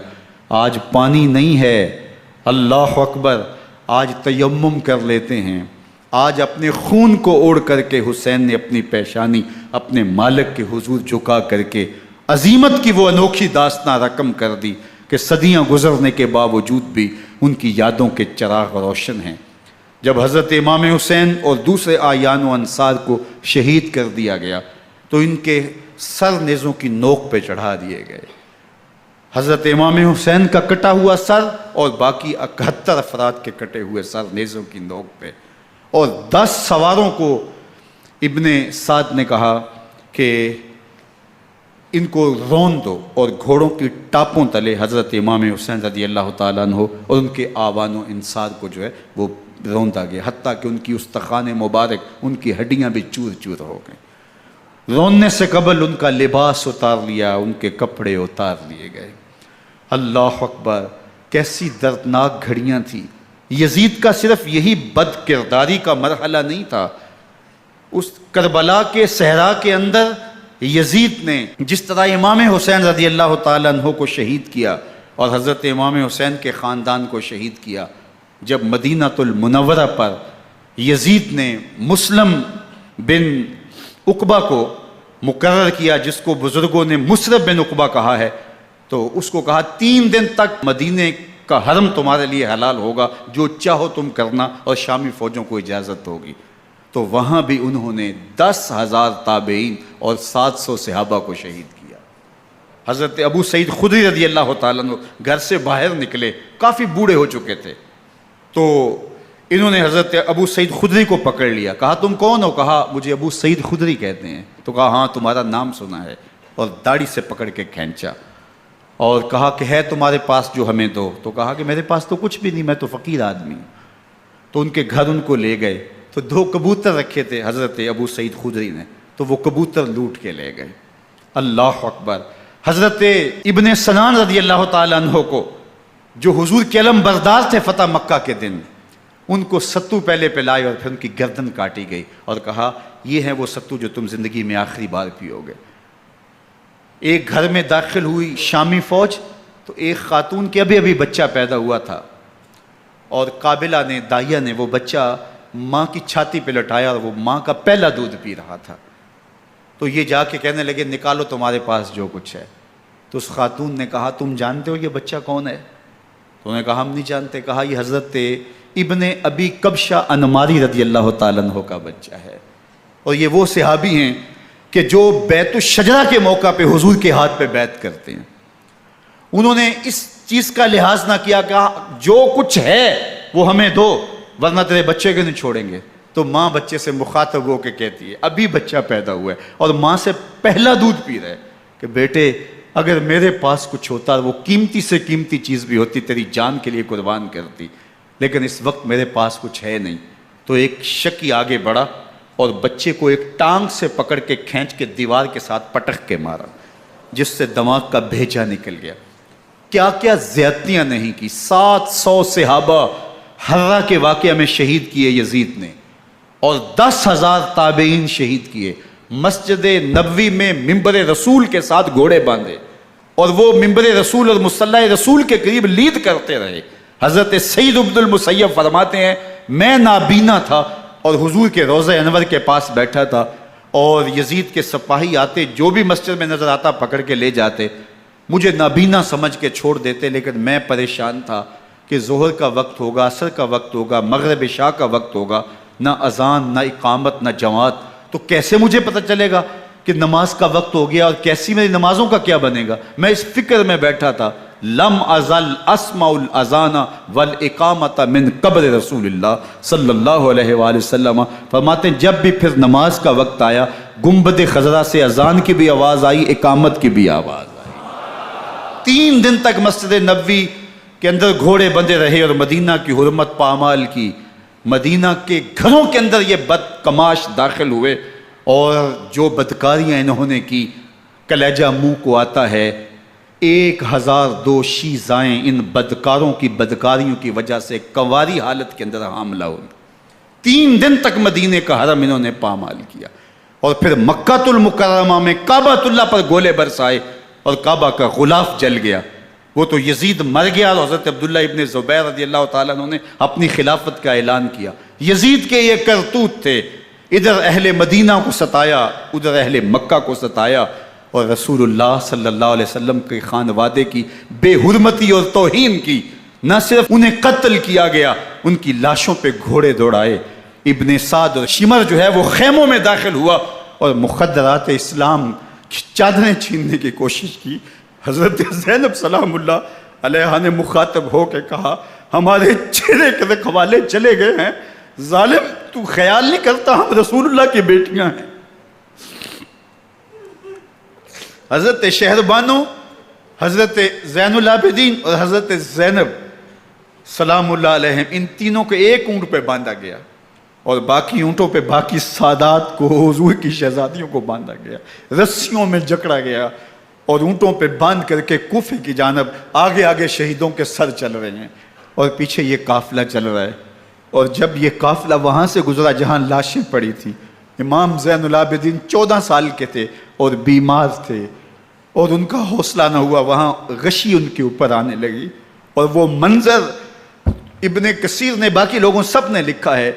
آج پانی نہیں ہے، اللہ اکبر، آج تیمم کر لیتے ہیں، آج اپنے خون کو اوڑ کر کے حسین نے اپنی پیشانی اپنے مالک کے حضور جھکا کر کے عظیمت کی وہ انوکھی داستان رقم کر دی کہ صدیاں گزرنے کے باوجود بھی ان کی یادوں کے چراغ روشن ہیں۔ جب حضرت امام حسین اور دوسرے آیان و انصار کو شہید کر دیا گیا تو ان کے سر نیزوں کی نوک پہ چڑھا دیے گئے۔ حضرت امام حسین کا کٹا ہوا سر اور باقی 71 افراد کے کٹے ہوئے سر نیزوں کی نوک پہ، اور 10 سواروں کو ابن سعد نے کہا کہ ان کو رون دو، اور گھوڑوں کی ٹاپوں تلے حضرت امام حسین رضی اللہ تعالیٰ عنہ اور ان کے آوان و انصار کو جو ہے وہ روندا گیا، حتیٰ کہ ان کی استخوان مبارک، ان کی ہڈیاں بھی چور چور ہو گئیں۔ روننے سے قبل ان کا لباس اتار لیا، ان کے کپڑے اتار لیے گئے۔ اللہ اکبر، کیسی دردناک گھڑیاں تھیں۔ یزید کا صرف یہی بد کرداری کا مرحلہ نہیں تھا، اس کربلا کے صحرا کے اندر یزید نے جس طرح امام حسین رضی اللہ تعالیٰ عنہ کو شہید کیا اور حضرت امام حسین کے خاندان کو شہید کیا، جب مدینہ المنورہ پر یزید نے مسلم بن عقبہ کو مقرر کیا، جس کو بزرگوں نے مصرب بن عقبہ کہا ہے، تو اس کو کہا 3 دن تک مدینے کا حرم تمہارے لیے حلال ہوگا، جو چاہو تم کرنا، اور شامی فوجوں کو اجازت ہوگی۔ تو وہاں بھی انہوں نے 10,000 تابعین اور 700 صحابہ کو شہید کیا۔ حضرت ابو سعید خدری رضی اللہ تعالیٰ عنہ گھر سے باہر نکلے، کافی بوڑھے ہو چکے تھے، تو انہوں نے حضرت ابو سعید خدری کو پکڑ لیا، کہا تم کون ہو؟ کہا مجھے ابو سعید خدری کہتے ہیں۔ تو کہا ہاں تمہارا نام سنا ہے، اور داڑھی سے پکڑ کے کھینچا اور کہا کہ ہے تمہارے پاس جو ہمیں دو؟ تو کہا کہ میرے پاس تو کچھ بھی نہیں، میں تو فقیر آدمی ہوں۔ تو ان کے گھر ان کو لے گئے، تو 2 کبوتر رکھے تھے حضرت ابو سعید خدری نے، تو وہ کبوتر لوٹ کے لے گئے۔ اللہ اکبر۔ حضرت ابن سنان رضی اللہ تعالیٰ عنہ کو، جو حضور کے علم بردار تھے فتح مکہ کے دن، ان کو ستو پہلے پلائے اور پھر ان کی گردن کاٹی گئی، اور کہا یہ ہے وہ ستو جو تم زندگی میں آخری بار پیو گے۔ ایک گھر میں داخل ہوئی شامی فوج، تو ایک خاتون کے ابھی بچہ پیدا ہوا تھا، اور قابلہ نے، دائیہ نے وہ بچہ ماں کی چھاتی پہ لٹایا، اور وہ ماں کا پہلا دودھ پی رہا تھا۔ تو یہ جا کے کہنے لگے نکالو تمہارے پاس جو کچھ ہے۔ تو اس خاتون نے کہا تم جانتے ہو یہ بچہ کون ہے؟ تو انہوں نے کہا ہم نہیں جانتے۔ کہا یہ حضرت ابن ابی کبشہ انماری رضی اللہ تعالیٰ عنہ کا بچہ ہے، اور یہ وہ صحابی ہیں کہ جو بیت الشجرہ کے موقع پہ حضور کے ہاتھ پہ بیعت کرتے ہیں۔ انہوں نے اس چیز کا لحاظ نہ کیا کہ جو کچھ ہے وہ ہمیں دو، ورنہ تیرے بچے کو نہیں چھوڑیں گے۔ تو ماں بچے سے مخاطب ہو کے کہتی ہے، ابھی بچہ پیدا ہوا ہے اور ماں سے پہلا دودھ پی رہے، کہ بیٹے اگر میرے پاس کچھ ہوتا، وہ قیمتی سے قیمتی چیز بھی ہوتی، تیری جان کے لیے قربان کرتی، لیکن اس وقت میرے پاس کچھ ہے نہیں۔ تو ایک شکی آگے بڑھا اور بچے کو ایک ٹانگ سے پکڑ کے کھینچ کے دیوار کے ساتھ پٹک کے مارا، جس سے دماغ کا بھیجا نکل گیا۔ کیا کیا زیادتیاں نہیں کی۔ 700 صحابہ حرہ کے واقعہ میں شہید کیے یزید نے، اور 10,000 تابعین شہید کیے۔ مسجد نبوی میں ممبر رسول کے ساتھ گھوڑے باندھے، اور وہ ممبر رسول اور مصلی رسول کے قریب لید کرتے رہے۔ حضرت سید عبد المسیب فرماتے ہیں میں نابینا تھا اور حضور کے روضہ انور کے پاس بیٹھا تھا، اور یزید کے سپاہی آتے، جو بھی مسجد میں نظر آتا پکڑ کے لے جاتے، مجھے نابینا سمجھ کے چھوڑ دیتے، لیکن میں پریشان تھا کہ ظہر کا وقت ہوگا، عصر کا وقت ہوگا، مغرب عشاء کا وقت ہوگا، نہ اذان، نہ اقامت، نہ جماعت، تو کیسے مجھے پتہ چلے گا کہ نماز کا وقت ہو گیا، اور کیسی میری نمازوں کا کیا بنے گا؟ میں اس فکر میں بیٹھا تھا۔ لم ازل اسمع الاذان والاقامت من قبر رسول اللہ صلی اللہ علیہ وآلہ وسلم۔ فرماتے ہیں جب بھی پھر نماز کا وقت آیا، گنبد خضرا سے اذان کی بھی آواز آئی، اقامت کی بھی آواز آئی۔ 3 دن تک مسجد نبوی کے اندر گھوڑے بندے رہے، اور مدینہ کی حرمت پامال کی۔ مدینہ کے گھروں کے اندر یہ بدکماش داخل ہوئے، اور جو بدکاریاں انہوں نے کی، کلیجہ منہ کو آتا ہے۔ 1002 شیزائیں ان بدکاروں کی بدکاریوں کی وجہ سے کنواری حالت کے اندر حاملہ ہوئی۔ 3 دن تک مدینے کا حرم انہوں نے پامال کیا، اور پھر مکہ المکرمہ میں کعبۃ اللہ پر گولے برسائے، اور کعبہ کا غلاف جل گیا۔ وہ تو یزید مر گیا، اور حضرت عبداللہ ابن زبیر رضی اللہ تعالیٰ عنہ نے اپنی خلافت کا اعلان کیا۔ یزید کے یہ کرتوت تھے، ادھر اہل مدینہ کو ستایا، ادھر اہل مکہ کو ستایا، اور رسول اللہ صلی اللہ علیہ وسلم کے خانوادے کی بے حرمتی اور توہین کی۔ نہ صرف انہیں قتل کیا گیا، ان کی لاشوں پہ گھوڑے دوڑائے۔ ابن سعد اور شمر جو ہے وہ خیموں میں داخل ہوا، اور مخدرات اسلام کی چادریں چھیننے کی کوشش کی۔ حضرت زینب سلام اللہ علیہ نے مخاطب ہو کے کہا ہمارے چہرے کے رکھوالے چلے گئے ہیں، ظالم تو خیال نہیں کرتا ہم رسول اللہ کی بیٹیاں ہیں۔ حضرت شہربانو، حضرت زین العابدین اور حضرت زینب سلام اللہ علیہم، ان تینوں کو ایک اونٹ پہ باندھا گیا، اور باقی اونٹوں پہ باقی سادات کو، حضور کی شہزادیوں کو باندھا گیا، رسیوں میں جکڑا گیا، اور اونٹوں پہ باندھ کر کے کوفے کی جانب آگے آگے شہیدوں کے سر چل رہے ہیں، اور پیچھے یہ قافلہ چل رہا ہے۔ اور جب یہ قافلہ وہاں سے گزرا جہاں لاشیں پڑی تھیں، امام زین العابدین 14 سال کے تھے اور بیمار تھے، اور ان کا حوصلہ نہ ہوا، وہاں غشی ان کے اوپر آنے لگی، اور وہ منظر ابن کثیر نے، باقی لوگوں سب نے لکھا ہے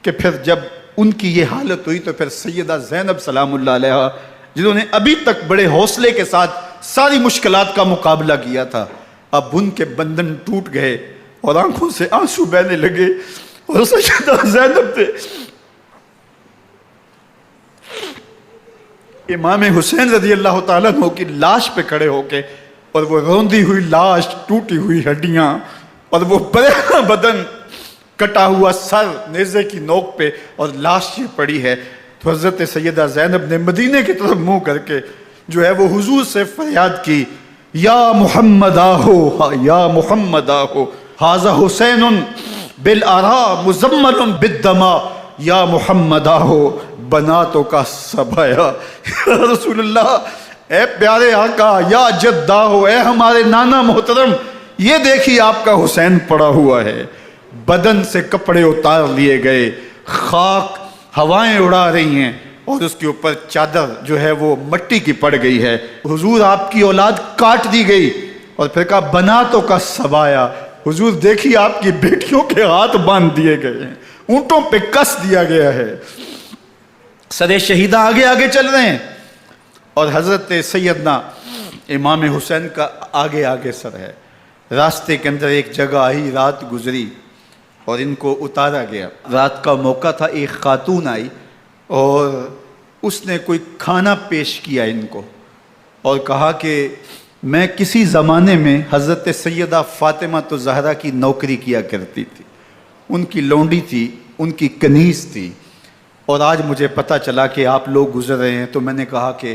کہ پھر جب ان کی یہ حالت ہوئی تو پھر سیدہ زینب سلام اللہ علیہ، جنہوں نے ابھی تک بڑے حوصلے کے ساتھ ساری مشکلات کا مقابلہ کیا تھا، اب ان کے بندن ٹوٹ گئے اور آنکھوں سے آنسو بہنے لگے، اور سیدہ زینب نے امام حسین رضی اللہ تعالیٰ عنہ کی لاش پہ کھڑے ہو کے، اور وہ روندی ہوئی لاش، ٹوٹی ہوئی ہڈیاں، اور وہ برینا بدن، کٹا ہوا سر نیزے کی نوک پہ، اور لاش یہ پڑی ہے، تو حضرت سیدہ زینب نے مدینے کی طرف منہ کر کے جو ہے وہ حضور سے فریاد کی، یا محمد آہو، یا محمد آہو، ھذا حسین بالآراء مزمل بالدماء، یا محمد آہو بناتوں کا سبایا۔ یا رسول اللہ، اے پیارے آقا، یا جد آہو، اے ہمارے نانا محترم، یہ دیکھیے آپ کا حسین پڑا ہوا ہے، بدن سے کپڑے اتار لیے گئے، خاک ہوائیں اڑا رہی ہیں، اور اس کے اوپر چادر جو ہے وہ مٹی کی پڑ گئی ہے۔ حضور آپ کی اولاد کاٹ دی گئی، اور پھر کہا بناتوں کا سبایا، حضور دیکھیے آپ کی بیٹیوں کے ہاتھ باندھ دیے گئے ہیں، اونٹوں پہ کس دیا گیا ہے، سر شہیدہ آگے آگے چل رہے ہیں، اور حضرت سیدنا امام حسین کا آگے آگے سر ہے۔ راستے کے اندر ایک جگہ آئی، رات گزری اور ان کو اتارا گیا۔ رات کا موقع تھا، ایک خاتون آئی اور اس نے کوئی کھانا پیش کیا ان کو، اور کہا کہ میں کسی زمانے میں حضرت سیدہ فاطمہ الزہرا کی نوکری کیا کرتی تھی، ان کی لونڈی تھی، ان کی کنیز تھی، اور آج مجھے پتہ چلا کہ آپ لوگ گزر رہے ہیں، تو میں نے کہا کہ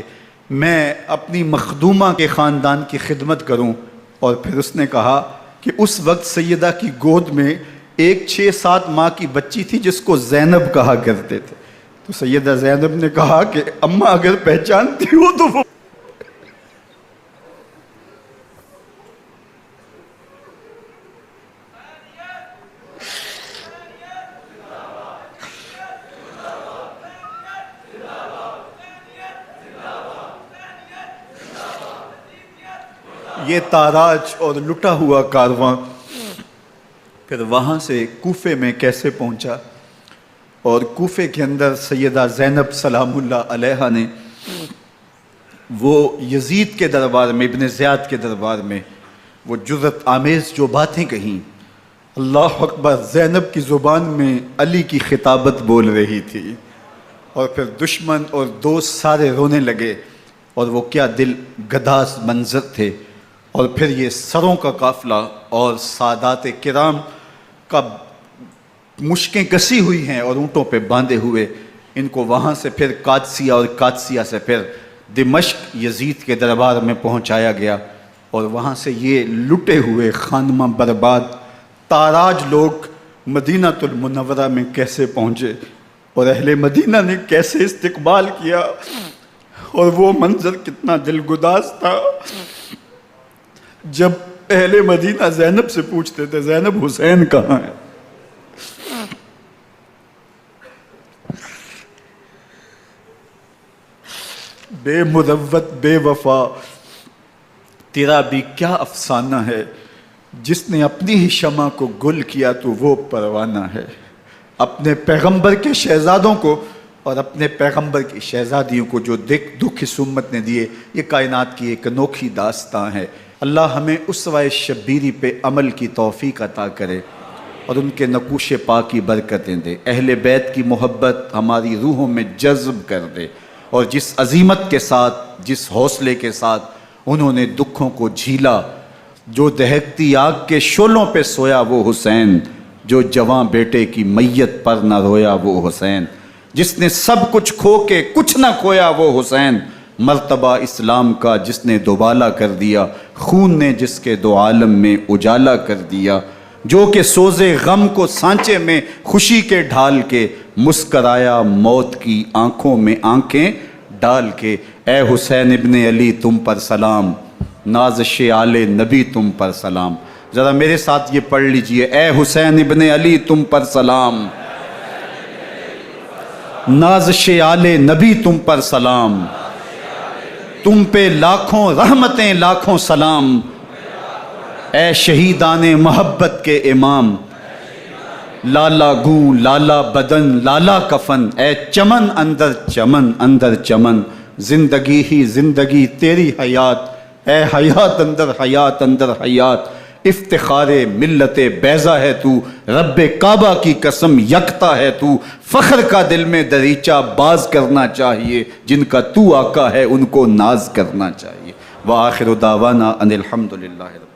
میں اپنی مخدومہ کے خاندان کی خدمت کروں۔ اور پھر اس نے کہا کہ اس وقت سیدہ کی گود میں ایک 6-7 ماہ کی بچی تھی جس کو زینب کہا کرتے تھے، تو سیدہ زینب نے کہا کہ اماں اگر پہچانتی ہو تو وہ یہ تاراج اور لٹا ہوا کارواں پھر وہاں سے کوفے میں کیسے پہنچا، اور کوفے کے اندر سیدہ زینب سلام اللہ علیہا نے وہ یزید کے دربار میں، ابن زیاد کے دربار میں وہ جرأت آمیز جو باتیں کہیں، اللہ اکبر، زینب کی زبان میں علی کی خطابت بول رہی تھی، اور پھر دشمن اور دوست سارے رونے لگے، اور وہ کیا دل گداز منظر تھے۔ اور پھر یہ سروں کا قافلہ اور سادات کرام کا مشکیں کسی ہوئی ہیں اور اونٹوں پہ باندھے ہوئے، ان کو وہاں سے پھر قادسیہ، اور قادسیہ سے پھر دمشق یزید کے دربار میں پہنچایا گیا، اور وہاں سے یہ لٹے ہوئے خانمہ برباد تاراج لوگ مدینہ المنورہ میں کیسے پہنچے، اور اہل مدینہ نے کیسے استقبال کیا، اور وہ منظر کتنا دلگداز تھا جب اہل مدینہ زینب سے پوچھتے تھے زینب حسین کہاں ہے؟ بے مروت بے وفا تیرا بھی کیا افسانہ ہے، جس نے اپنی ہی شمع کو گل کیا تو وہ پروانہ ہے۔ اپنے پیغمبر کے شہزادوں کو اور اپنے پیغمبر کی شہزادیوں کو جو دکھ اس امت نے دیے، یہ کائنات کی ایک انوکھی داستان ہے۔ اللہ ہمیں اسوہ شبیری پہ عمل کی توفیق عطا کرے اور ان کے نقوش پاک کی برکتیں دے، اہل بیت کی محبت ہماری روحوں میں جذب کر دے، اور جس عظیمت کے ساتھ، جس حوصلے کے ساتھ انہوں نے دکھوں کو جھیلا، جو دہکتی آگ کے شعلوں پہ سویا وہ حسین، جو جواں بیٹے کی میت پر نہ رویا وہ حسین، جس نے سب کچھ کھو کے کچھ نہ کھویا وہ حسین، مرتبہ اسلام کا جس نے دوبالا کر دیا، خون نے جس کے دو عالم میں اجالا کر دیا، جو کہ سوزے غم کو سانچے میں خوشی کے ڈھال کے مسکرایا موت کی آنکھوں میں آنکھیں ڈال کے۔ اے حسین ابن علی تم پر سلام، نازش آل نبی تم پر سلام۔ ذرا میرے ساتھ یہ پڑھ لیجئے، اے حسین ابن علی تم پر سلام، نازش آل نبی تم پر سلام، تم پہ لاکھوں رحمتیں لاکھوں سلام، اے شہیدان محبت کے امام، لالا گوں لالا بدن لالا کفن، اے چمن اندر چمن اندر چمن، زندگی ہی زندگی تیری حیات اے حیات اندر حیات اندر حیات، افتخار ملت بیضا ہے تو، رب کعبہ کی قسم یکتا ہے تو، فخر کا دل میں دریچہ باز کرنا چاہیے، جن کا تو آقا ہے ان کو ناز کرنا چاہیے۔ وآخر دعوانا ان الحمدللہ۔